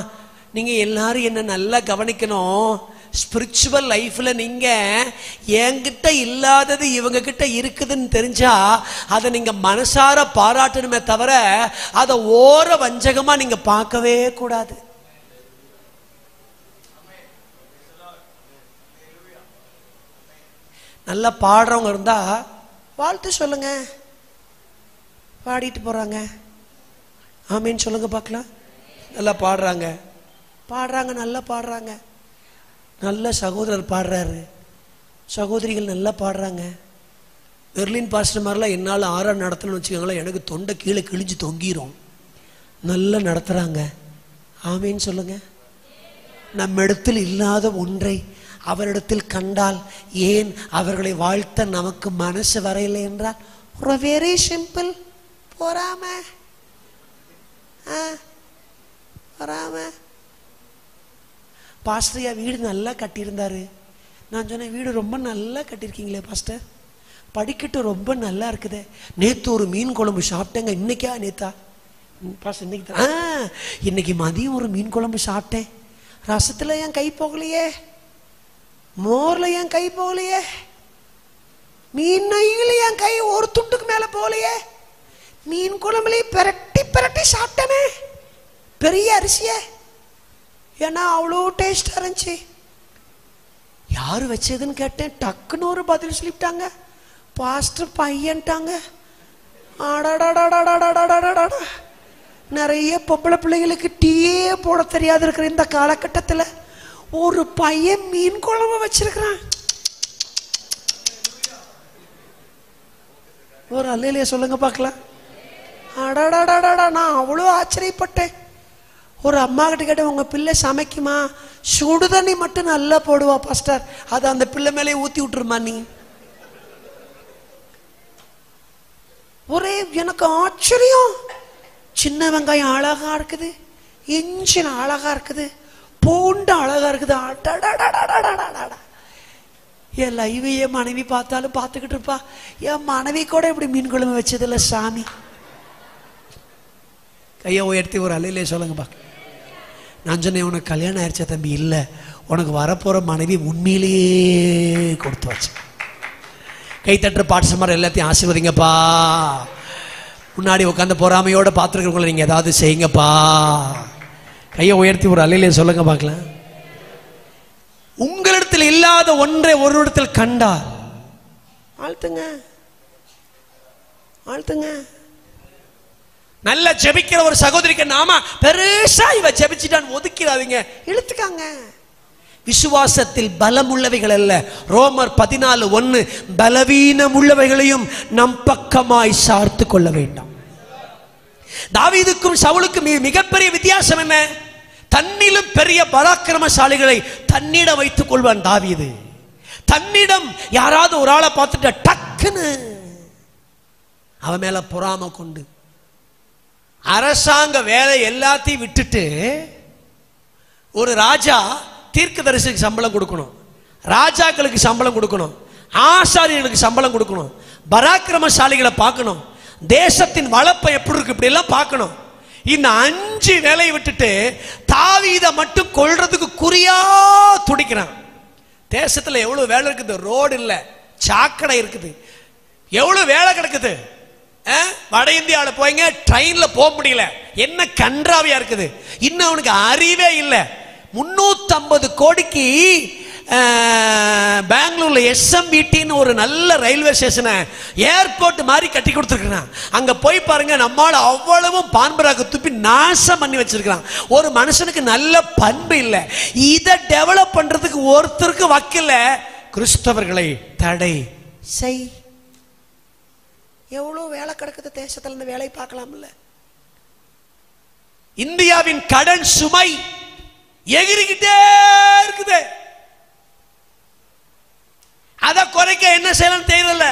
நீங்க எல்லாரும் என்ன நல்லா கவனிக்கணும். ஸ்பிரிச்சுவல் லைஃப்ல நீங்க என்கிட்ட இல்லாதது இவங்க கிட்ட இருக்குதுன்னு தெரிஞ்சா அதை நீங்க மனசார பாராட்டணுமே தவிர அதை ஓர வஞ்சகமா நீங்க பார்க்கவே கூடாது. நல்லா பாடுறவங்க இருந்தா வாழ்த்து சொல்லுங்க. பாடிட்டு போறாங்க, ஆமீன் சொல்லுங்க பார்க்கலாம். நல்லா பாடுறாங்க, நல்லா பாடுறாங்க. நல்ல சகோதரர் பாடுறாரு, சகோதரிகள் நல்லா பாடுறாங்க. பெர்லின் பாஸ்டர் மாதிரிலாம் என்னால் ஆறாம் நடத்தணும்னு வச்சுக்கோங்களேன், எனக்கு தொண்டை கீழே கிழிஞ்சு தொங்கிரும். நல்லா நடத்துகிறாங்க, ஆமீன் சொல்லுங்க. நம்ம இடத்தில் இல்லாத ஒன்றை அவரிடத்தில் கண்டால் ஏன் அவர்களை வாழ்த்த நமக்கு மனசு வரையில்லை என்றால் ஒரு வெரி சிம்பிள் பொறாம. பாஸ்டர் வீடு நல்லா கட்டியிருந்தாரு. நான் சொன்னேன், வீடு ரொம்ப நல்லா கட்டியிருக்கீங்களே பாஸ்டர், படிக்கட்டு ரொம்ப நல்லா இருக்குது. நேற்று ஒரு மீன் குழம்பு சாப்பிட்டேங்க. இன்னைக்கா நேத்தா? இன்னைக்கு மதியம் ஒரு மீன் குழம்பு சாப்பிட்டேன், ரசத்துல என் கை போகலையே, மோர்ல என் கை போகலையே, மீன் நெய்யில என் கை ஒரு துண்டுக்கு மேல போகலையே, மீன் குழம்புல பிரட்டி பிரட்டி சாப்பிட்டனே பெரிய அரிசிய, ஏன்னா அவ்வளோ டேஸ்டா இருந்துச்சு. யாரு வச்சதுன்னு கேட்டேன், டக்குன்னு ஒரு பதில் சொல்லிட்டாங்க, பாஸ்டர் பையன்ட்டாங்க. நிறைய பொம்பளை பிள்ளைகளுக்கு டீயே போட தெரியாது இருக்கிற இந்த காலகட்டத்தில் ஒரு பையன் மீன் குழம்பு வச்சிருக்கிறான். ஒரு அல்லையிலே சொல்லுங்க பார்க்கலாம். அடாடாடாடா, நான் அவ்வளோ ஆச்சரியப்பட்டேன். ஒரு அம்மா கிட்ட கேட்டேன், உங்க பிள்ளை சமைக்குமா? சுடுதண்ணி மட்டும் நல்லா போடுவா பாஸ்டர், அதை அந்த பிள்ளை மேலே ஊத்தி விட்டுருமா நீ. ஒரே எனக்கு ஆச்சரியம். சின்ன வெங்காயம் அழகா இருக்குது, இஞ்சி அழகா இருக்குது, பூண்டு அழகா இருக்குது. என் லைவை என் மனைவி பார்த்தாலும் பார்த்துக்கிட்டு இருப்பா, என் மனைவி கூட இப்படி மீன் குழம்பு வச்சதில்ல சாமி. கையை உயர்த்தி ஒரு அலையிலே சொல்லுங்க பா. நான் சொன்னேன், உனக்கு கல்யாணம் ஆயிடுச்சா தம்பி? இல்லை, உனக்கு வரப்போற மனைவி உண்மையிலேயே கொடுத்து வச்சு. கைத்தட்டுற பாட்டு மாதிரி எல்லாத்தையும் ஆசீர்வதிங்கப்பா. முன்னாடி உட்காந்து பொறாமையோட பார்த்துருக்கிறவங்களை நீங்க ஏதாவது செய்யுங்கப்பா. கையை உயர்த்தி ஒரு அலையிலே சொல்லுங்க பார்க்கலாம். உங்களிடத்தில் இல்லாத ஒன்றை ஒரு இடத்தில் கண்டால் ஆழ்த்துங்க, ஆழ்த்துங்க. நல்ல ஜெபிக்கிற ஒரு சகோதரிக்கு நாம பெருசா இவ ஜெபிச்சிட்டான் ஒதுக்கிறாதீங்க, இழுத்துக்காங்க. விசுவாசத்தில் பலம் உள்ளவைகள் அல்ல, ரோமர் 14:1, பலவீனம் உள்ளவைகளையும் நம் பக்கமாய் சார்த்து கொள்ள வேண்டாம். தாவீதுக்கும் சவுலுக்கும் மிகப்பெரிய வித்தியாசம் என்ன? தன்னிலும் பெரிய பராக்கிரமசாலிகளை தன்னிடம் வைத்துக் கொள்வான் தாவீது. தன்னிடம் யாராவது ஒரு ஆளை பார்த்துட்டு டக்குன்னு அவன் மேல பொறாமை கொண்டு அரசாங்க வேலை எல்லாத்தையும் விட்டுட்டு, ஒரு ராஜா தீர்க்கதரிசிக்கு சம்பளம் கொடுக்கணும், ராஜாக்களுக்கு சம்பளம் கொடுக்கணும், ஆசாரியர்களுக்கு சம்பளம் கொடுக்கணும், பராக்கிரமசாலிகளை பார்க்கணும், தேசத்தின் வளப்பை எப்படி இருக்கு இப்படி எல்லாம் பார்க்கணும். இந்த 5 வேலையை விட்டுட்டு தாவீதை மட்டும் கொல்றதுக்கு குறியா துடிக்கிறான். தேசத்துல எவ்வளவு வேலை இருக்குது, ரோடு இல்ல, சாக்கடை இருக்குது, எவ்வளவு வேலை கிடக்குது. வட இந்தியாவில் போய்ங்க, ட்ரெயின்ல போக முடியல, என்ன கன்றாவியா இருக்குது. இன்னும் அவனுக்கு அறிவே இல்லை. 350 கோடிக்கு பெங்களூர்ல SMBTன்னு ஒரு நல்ல ரயில்வே ஸ்டேஷனை ஏர்போர்ட் மாதிரி கட்டி கொடுத்துருக்கான். அங்க போய் பாருங்க, நம்மால அவ்வளவும் பான்பராக துப்பி நாசம் பண்ணி வச்சிருக்கான். ஒரு மனுஷனுக்கு நல்ல பண்பு இல்லை. இதை டெவலப் பண்றதுக்கு ஒருத்தருக்கு வக்கில்ல, கிறிஸ்தவர்களை தடை செய். எவ்வளவு வேலை கிடக்குது தேசத்துல, இந்த வேலை பார்க்கலாம்ல. இந்தியாவின் கடன் சுமை எகிரிக்கிட்டே இருக்குது. அதை குறைக்க என்ன செய்யலாம் தெரியல.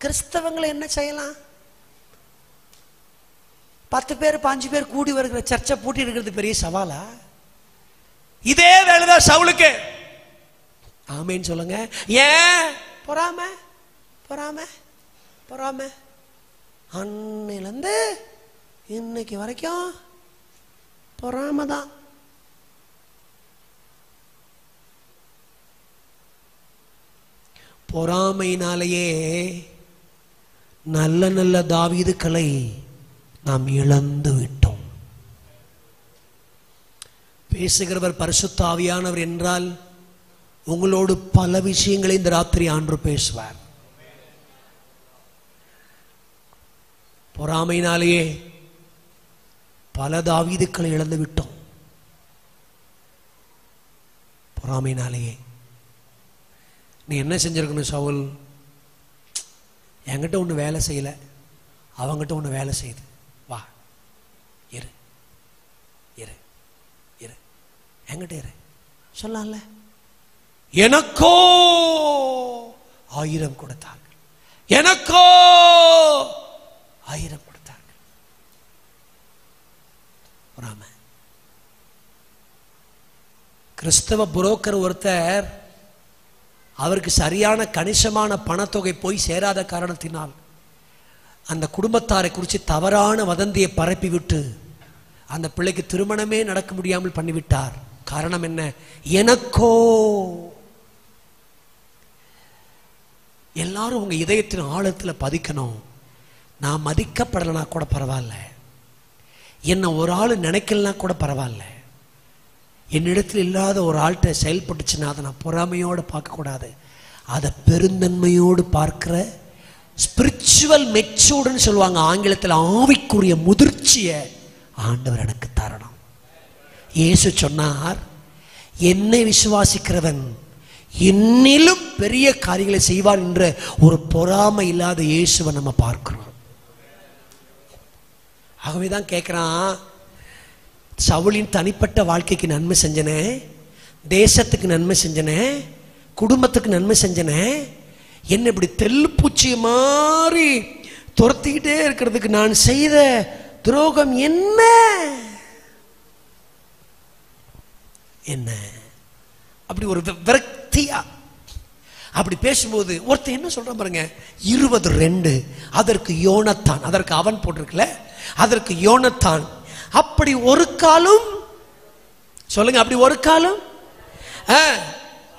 கிறிஸ்தவங்களை என்ன செய்யலாம்? 10 பேர் 5 பேர் கூடி வருகிற சர்ச்சை பூட்டி இருக்கிறது பெரிய சவாலா? இதே வேலைதான் சவுலுக்கு. ஆமேன்னு சொல்லுங்க. ஏன் பொறாம? பொறாம பொறாம அன்னிலிருந்து இன்னைக்கு வரைக்கும் பொறாம தான். பொறாமையினாலேயே நல்ல நல்ல தாவீதுக்களை நாம் இழந்து விட்டோம். பேசுகிறவர் பரிசுத்த ஆவியானவர் என்றால் உங்களோடு பல விஷயங்களை இந்த ராத்திரி ஆண்டவர் பேசுவார். பொறாமையினாலேயே பல தாவீதுக்களை இழந்து விட்டோம். பொறாமையினாலேயே நீ என்ன செஞ்சிருக்கணும்? சவுல் என்கிட்ட ஒன்று வேலை செய்யலை, அவங்கிட்ட ஒன்று வேலை செய்யுது, வா இரு இரு இரு, என்கிட்ட இரு சொல்லலாம்ல. எனக்கோ 1000 கொடுத்தார்கள், எனக்கோ 1000 கொடுத்தார்கள். பொறாமை. கிறிஸ்தவ புரோக்கர் ஒருத்தர், அவருக்கு சரியான கணிசமான பணத்தொகை போய் சேராத காரணத்தினால் அந்த குடும்பத்தாரை குறித்து தவறான வதந்தியை பரப்பி விட்டு அந்த பிள்ளைக்கு திருமணமே நடக்க முடியாமல் பண்ணிவிட்டார். காரணம் என்ன? எனக்கோ. எல்லாரும் உங்க இதயத்தின் ஆழத்தில் பதிக்கணும். நான் மதிக்கப்படலைனா கூட பரவாயில்ல, என்ன ஒரு ஆள் நினைக்கலனா கூட பரவாயில்ல, என்னிடத்தில் இல்லாத ஒரு ஆள்கிட்ட செயல்பட்டுச்சுன்னா அதை நான் பொறாமையோடு பார்க்கக்கூடாது, அதை பெருந்தன்மையோடு பார்க்கிற ஸ்பிரிச்சுவல் மெச்சூர்டுன்னு சொல்லுவாங்க ஆங்கிலத்தில், ஆவிக்குரிய முதிர்ச்சியை ஆண்டவர் எனக்கு தரணும். இயேசு சொன்னார், என்னை விசுவாசிக்கிறவன் என்னிலும் பெரிய காரியங்களை செய்வான் என்ற ஒரு பொறாமை இல்லாத இயேசுவை நம்ம பார்க்கிறோம். ஆகவேதான் கேட்கிறான், சவுலின் தனிப்பட்ட வாழ்க்கைக்கு நன்மை செஞ்சனே, தேசத்துக்கு நன்மை செஞ்சனே, குடும்பத்துக்கு நன்மை செஞ்சனே, என்ன இப்படி தெல்லுப்பூச்சி மாதிரி துரத்திக்கிட்டே இருக்கிறதுக்கு நான் செய்த துரோகம் என்ன என்ன? அப்படி ஒரு விரக்தியா அப்படி பேசும்போது ஒருத்தர் என்ன சொல்றான் பாருங்க, 20:2 அதற்கு யோனத்தான், அதற்கு அவன் போட்டிருக்கல, அதற்கு யோனத்தான், அப்படி ஒரு காலம் சொல்லுங்க, அப்படி ஒரு காலம்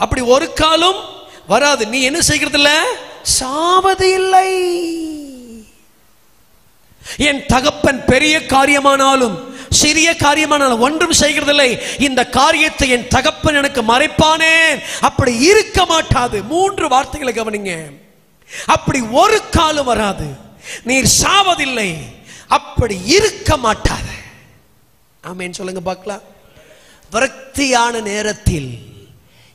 அப்படி ஒரு காலம் வராது, நீ என்ன செய்கிறது இல்ல, சாவது இல்லை. என் தகப்பன் பெரிய காரியமானாலும் சிறிய காரியமானாலும் ஒன்றும் செய்கிறதில்லை, இந்த காரியத்தை என் தகப்பன் எனக்கு மறைப்பானேன், அப்படி இருக்க மாட்டாது. 3 வார்த்தைகளை கவனிங்க. அப்படி ஒரு காலம் வராது, நீர் சாவதில்லை, அப்படி இருக்க மாட்டாது. ஆமென் சொல்லுங்க பார்க்கலாம். விரக்தியான நேரத்தில்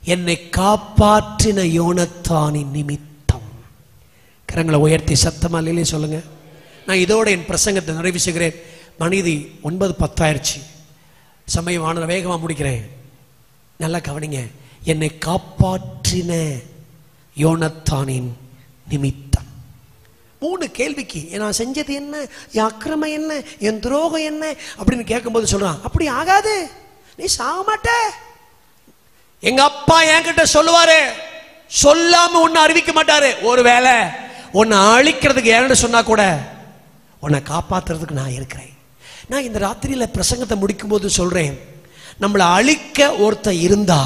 என்னை காப்பாற்றின யோனத்தானின் நிமித்தம். கரங்களை உயர்த்தி சத்தமா இல்லையே சொல்லுங்க. நான் இதோட என் பிரசங்கத்தை நிறைவு செய்கிறேன். மணிதி 9:10 ஆயிடுச்சு. சமயமான வேகமாக முடிக்கிறேன். நல்லா கவனிங்க. என்னை காப்பாற்றின யோனத்தானின் நிமித்தம். 3 கேள்விக்கு நான் செஞ்சது என்ன, என் அக்கிரமம் என்ன, என் துரோகம் என்ன அப்படின்னு கேட்கும்போது சொல்றான், அப்படி ஆகாது, நீ சாக மாட்ட. எங்க அப்பா என்கிட்ட சொல்லுவாரு, சொல்லாம உன்னை அறிவிக்க மாட்டாரு. ஒருவேளை உன்னை அழிக்கிறதுக்கு என்கிட்ட சொன்னா கூட உன்னை காப்பாத்துறதுக்கு நான் இருக்கிறேன். நான் இந்த ராத்திரியில பிரசங்கத்தை முடிக்கும் போது சொல்றேன், நம்மளை அழிக்க ஒருத்தர் இருந்தா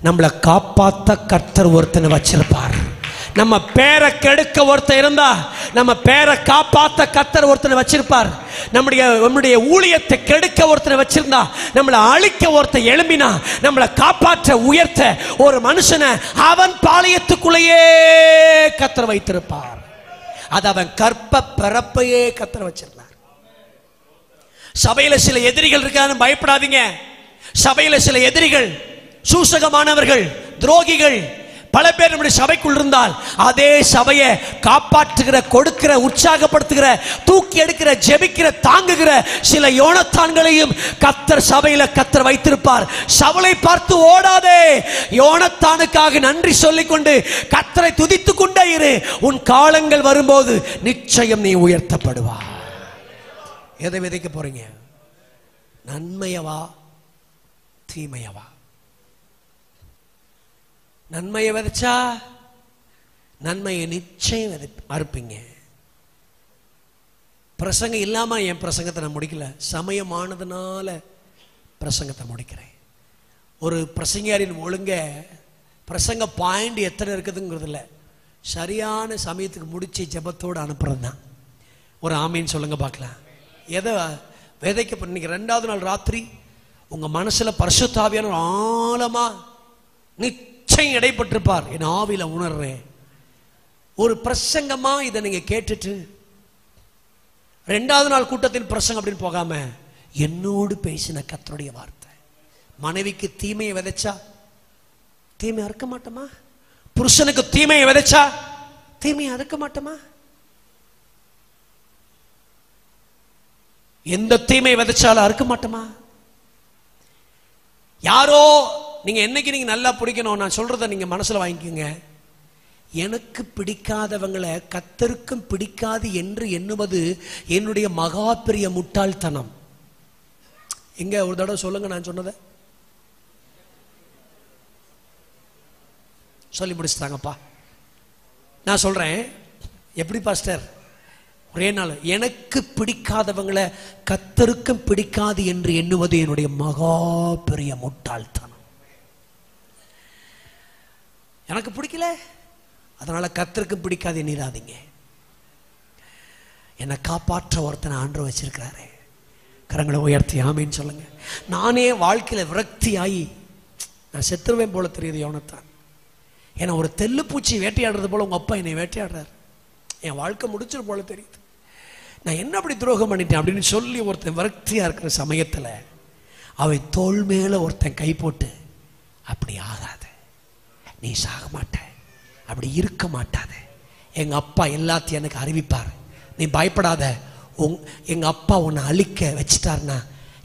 நம்மளை காப்பாத்த கர்த்தர் ஒருத்தனை வச்சிருப்பார். நம்ம பேரை கெடுக்க ஒருத்தர் இருந்தா நம்ம பேரை காப்பாத்த கர்த்தர் ஒருத்தனை வச்சிருப்பார். நம்முடைய ஊழியத்தை கெடுக்க ஒருத்தனை வச்சிருந்தா, நம்மளை அழிக்க ஒருத்தர் எழும்பினா, நம்மளை காப்பாற்ற உயர்த்த ஒரு மனுஷனை அவன் பாளையத்துக்குள்ளேயே கர்த்தர் வைத்திருப்பார். அது அவன் கற்ப பிறப்பையே கர்த்தர் வச்சிருந்தார். சபையில சில எதிரிகள் இருக்கான்னு பயப்படாதீங்க. சபையில சில எதிரிகள், சூசகமானவர்கள், துரோகிகள் பல பேர் நம்முடைய சபைக்குள் இருந்தால், அதே சபையை காப்பாற்றுகிற, கொடுக்கிற, உற்சாகப்படுத்துகிற, தூக்கி எடுக்கிற, ஜெபிக்கிற, தாங்குகிற சில யோனத்தான்களையும் கர்த்தர் சபையில கர்த்தர் வைத்திருப்பார். சவுலை பார்த்து ஓடாதே, யோனத்தானுக்காக நன்றி சொல்லிக்கொண்டு கர்த்தரை துதித்துக் கொண்டே இரு. உன் காலங்கள் வரும்போது நிச்சயம் நீ உயர்த்தப்படுவாய். எதை விதைக்க போறீங்க? நன்மையவா தீமையவா? நன்மையை விதைச்சா நன்மையை நிச்சயம் அறுப்பீங்க. பிரசங்கம் இல்லாம என் பிரசங்கத்தை நான் முடிக்கல, சமயமானதுனால பிரசங்கத்தை முடிக்கிறேன். ஒரு பிரசங்கியாரின் ஒழுங்க பிரசங்க பாயிண்ட் எத்தனை இருக்குதுங்கிறது இல்லை, சரியான சமயத்துக்கு முடிச்சு ஜெபத்தோடு அனுப்புறது தான். ஒரு ஆமீன் சொல்லுங்க பார்க்கலாம். எதை விதைக்க இன்னைக்கு 2வது நாள் ராத்திரி உங்க மனசுல பரிசுத்த ஆவியானவர் ஆழமா நிச்சயம் இடைப்பட்டிருப்பார். என் ஆவியில உணர்றேன். ஒரு பிரசங்கமா இதை நீங்க கேட்டுட்டு 2வது நாள் கூட்டத்தின் பிரசங்கம் அப்படின்னு போகாம என்னோடு பேசின கர்த்தருடைய வார்த்தை. மனைவிக்கு தீமையை விதைச்சா தீமையை அறுக்க மாட்டோமா? புருஷனுக்கு தீமையை விதைச்சா தீமையை அறுக்க மாட்டோமா? எந்த தீமை விதைச்சாலும் அறுக்க மாட்டோமா? யாரோ நீங்க என்னைக்கு நீங்க நல்லா பிடிக்கணும், நான் சொல்றதை நீங்க மனசுல வாங்கிக்கோங்க. எனக்கு பிடிக்காதவங்களை கர்த்தருக்கும் பிடிக்காது என்று எண்ணுவது என்னுடைய மகா பெரிய முட்டாள்தனம். எங்க ஒரு தடவை சொல்லுங்க, நான் சொன்னதை சொல்லி முடிச்சுட்டாங்கப்பா. நான் சொல்றேன், எப்படி பாஸ்டர் ஒரே நாள் எனக்கு பிடிக்காதவங்களை கர்த்தருக்கும் பிடிக்காது என்று எண்ணுவது என்னுடைய மகா பெரிய முட்டாள்தனம். எனக்கு பிடிக்கல அதனால கர்த்தருக்கும் பிடிக்காது எண்ணிராதீங்க. என்னை காப்பாற்ற ஒருத்தனை ஆண்டவர் வச்சிருக்கிறாரு. கரங்களை உயர்த்தி ஆமேன்னு சொல்லுங்க. நானே வாழ்க்கையில் விரக்தி ஆகி நான் செத்துருவேன் போல தெரியுது யோனத்தான். ஏன்னா ஒரு தெல்லுப்பூச்சி வேட்டையாடுறது போல உங்க அப்பா என்னை வேட்டையாடுறாரு. என் வாழ்க்கை முடிச்சிரு போல தெரியுது. நான் என்ன அப்படி துரோகம் பண்ணிட்டேன் அப்படின்னு சொல்லி ஒருத்தன் விரக்தியா இருக்கிற சமயத்தில் அவை தோள் மேல ஒருத்தன் கை போட்டு அப்படி ஆகாத, நீ சாக மாட்ட, அப்படி இருக்க மாட்டாத, எங்க அப்பா எல்லாத்தையும் எனக்கு அறிவிப்பார், நீ பயப்படாத, எங்க அப்பா உன்னை அழிக்க வச்சிட்டாருன்னா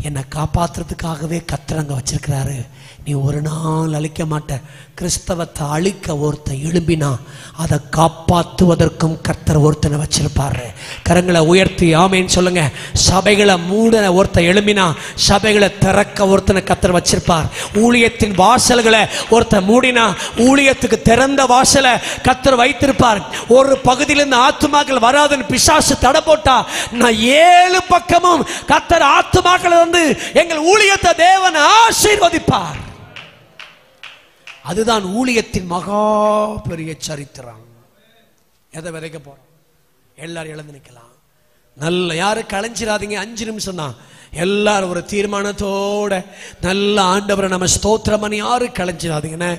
என்னை காப்பாற்றுறதுக்காகவே கர்த்தர் வச்சிருக்கிறாரு, நீ ஒரு நாள் அழிக்க மாட்ட. கிறிஸ்தவத்தை அழிக்க ஒருத்தன் எழும்பினா அதை காப்பாற்றுவதற்கும் கர்த்தர் ஒருத்தனை வச்சிருப்பாரு. கரங்களை உயர்த்தி ஆமேன்னு சொல்லுங்க. சபைகளை மூட ஒருத்தன் எழும்பினா சபைகளை திறக்க ஒருத்தனை கர்த்தர் வச்சிருப்பார். ஊழியத்தின் வாசல்களை ஒருத்தன் மூடினா ஊழியத்துக்கு திறந்த வாசலை கர்த்தர் வைத்திருப்பார். ஒரு பகுதியிலிருந்து ஆத்துமாக்கள் வராதுன்னு பிசாசு தடை போட்டா நான் 7 பக்கமும் கர்த்தர் ஆத்துமாக்கள் வந்து எங்கள் ஊழியத்தை தேவன் ஆசீர்வதிப்பார். அதுதான் ஊழியத்தின் மகா பெரிய சரித்திரம். எதை விதைக்க போறோம்? எல்லாரும் எழுந்து நிக்கலாம். நல்ல யாரும் களைஞ்சிராதீங்க. 5 நிமிஷம் தான். எல்லாரும் ஒரு தீர்மானத்தோட நல்ல ஆண்டவரை நம்ம ஸ்தோத்திரம் பண்ணி யாரும் களைஞ்சிராதீங்கன்னு.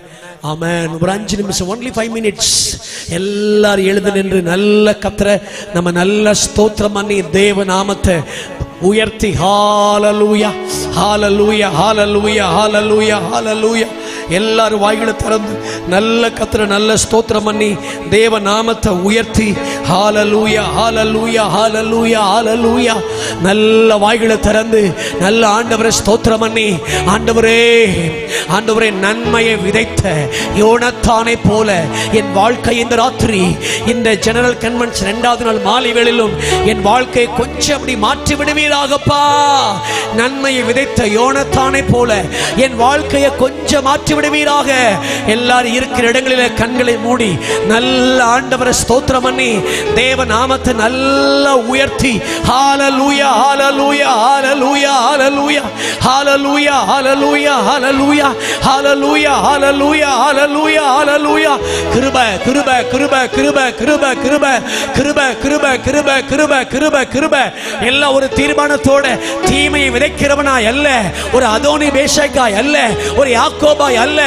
ஆமென். ஒரு 5 நிமிஷம், only 5 minutes. எல்லாரும் எழுந்து நின்று நல்ல கர்த்தரை நம்ம நல்ல ஸ்தோத்திரம் பண்ணி தேவ நாமத்தை உயர்த்தி ஹalleluya ஹalleluya ஹalleluya ஹalleluya ஹalleluya எல்லாரும் வாய்களை திறந்து நல்ல கர்த்தரை நல்ல ஸ்தோத்திரம் பண்ணி தேவ நாமத்தை உயர்த்தி ஹalleluya ஹalleluya ஹalleluya ஹalleluya நல்ல வாய்களை திறந்து நல்ல ஆண்டவரை ஸ்தோத்திரம் பண்ணி ஆண்டவரே ஆண்டவரே நன்மையை விதைத்த யோனத்தானை போல என் வாழ்க்கை இந்த ராத்திரி இந்த ஜெனரல் கன்வென்ஷன் 2வது நாள் மாலை வேளையிலும் என் வாழ்க்கையை கொஞ்சம் அப்படி மாற்றி விடுவீராகப்பா. நன்மையை விதைத்த யோனத்தானை போல என் வாழ்க்கையை கொஞ்சம் மாற்றி விடுவீராக. எல்லாரும் இருக்கிற இடங்களில் கண்களை மூடி நல்ல ஆண்டவரை ஸ்தோத்திரம் பண்ணி தேவ நாமத்தை நல்ல உயர்த்தி ஹalleluya ஹalleluya ஹalleluya ஹalleluya ஹalleluya ஹalleluya ஹalleluya ஹalleluya ஹalleluya ஹalleluya ஹalleluya கிருபை கிருபை கிருபை கிருபை கிருபை கிருபை கிருபை கிருபை கிருபை கிருபை கிருபை கிருபை. எல்லாம் ஒரு தீர்மானத்தோட தீமையை விதைக்கிறவனா அல்ல, ஒரு அதோனி பேஷக்காய் அல்ல, ஒரு யாக்கோபாய் அல்ல,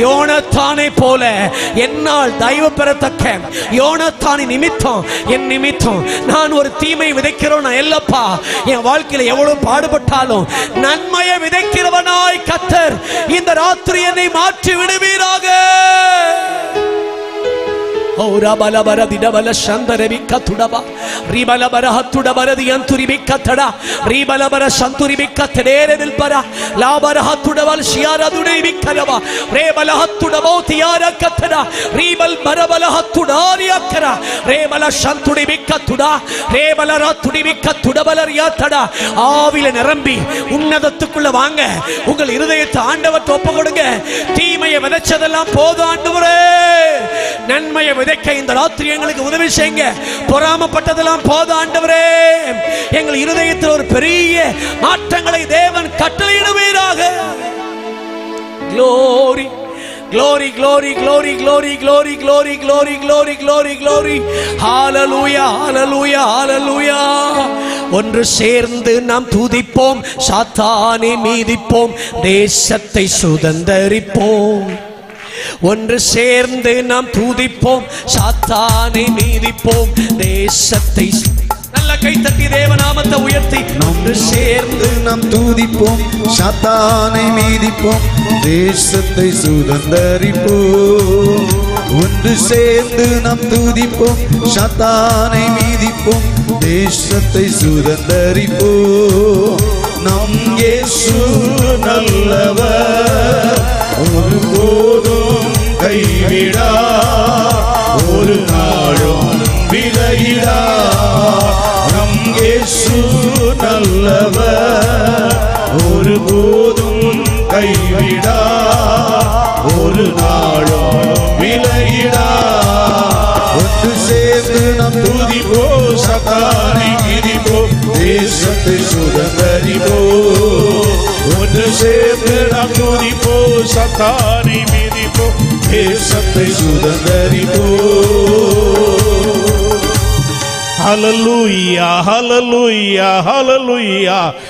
யோனத்தானை போல என்னால் தயவு பெறத்தக்க யோனத்தானி நிமித்தம் என் நிமித்தம் நான் ஒரு தீமை விதைக்கிறவனா இல்லப்பா. என் வாழ்க்கையில எவ்வளவு பாடுபட்டாலும் நன்மையை விதைக்கிறவனாய் கர்த்தர் இந்த ராத்திரி என்னை மாற்றி விடுவீராக. Ora bala bara dida bala shandare bikatudaba ribala bara hatuda bara dianturi bikatada ribala bara shanturi bikatedere bilpara la bara hatuda bal shiara dude bikadaba rebala hatuda botiara katada ribal bara bala hatuda riakara rebala shanturi bikatuda rebala ratudi bikatuda balariyatada ஆவில நிரம்பி உன்னதத்துக்குள்ள வாங்க. உங்கள் இருதயத்தை ஆண்டவருக்கு ஒப்பு கொடுங்க. தீமையை விதைச்சதெல்லாம் போதும் ஆண்டவரே, நன்மையை விதைக்க இந்த ராத்திரி எங்களுக்கு உதவி செய்யுங்க. பொறாமப்பட்டதெல்லாம் போதும் ஆண்டவரே, எங்கள் இருதயத்தில் ஒரு பெரிய மாற்றங்களை தேவன் கட்டளையிடுவீராக. Glory glory glory glory glory glory glory glory glory glory glory hallelujah hallelujah hallelujah. ஒன்று சேர்ந்து நாம் துதிப்போம், சாத்தானை மீதிப்போம், தேசத்தை சுதந்தரிப்போம். ஒன்று சேர்ந்து நாம் துதிப்போம், சாத்தானை மீதிப்போம், தேசத்தை நல்ல கை தட்டி தேவநாமத்தை உயர்த்தி ஒன்று சேர்ந்து நாம் துதிப்போம், சாத்தானை மீதிப்போம், தேசத்தை சுதந்தரிப்போம். ஒன்று சேர்ந்து நாம் துதிப்போம், சாத்தானை மீதிப்போம், தேசத்தை சுதந்தரிப்போம். நம் இயேசு நல்லவர், ஒருபோதும் கைவிடா, ஒரு நாளும் விலகிடா. நம் இயேசு நல்லவர், ஒருபோதும் கைவிடா, ஒரு நாளும் விலகிடா. ஒன்று சேர்ந்து நம் துதிப்போம், சாத்தானை தேசத்தை சுதந்தரிப்போம். ஒன்று சேர்ந்து நாம் துதிப்போம், சத்தானை மிதிப்போம், தேசத்தை சுதந்தரிப்போம். ஹல்லேலூயா, ஹல்லேலூயா, ஹல்லேலூயா.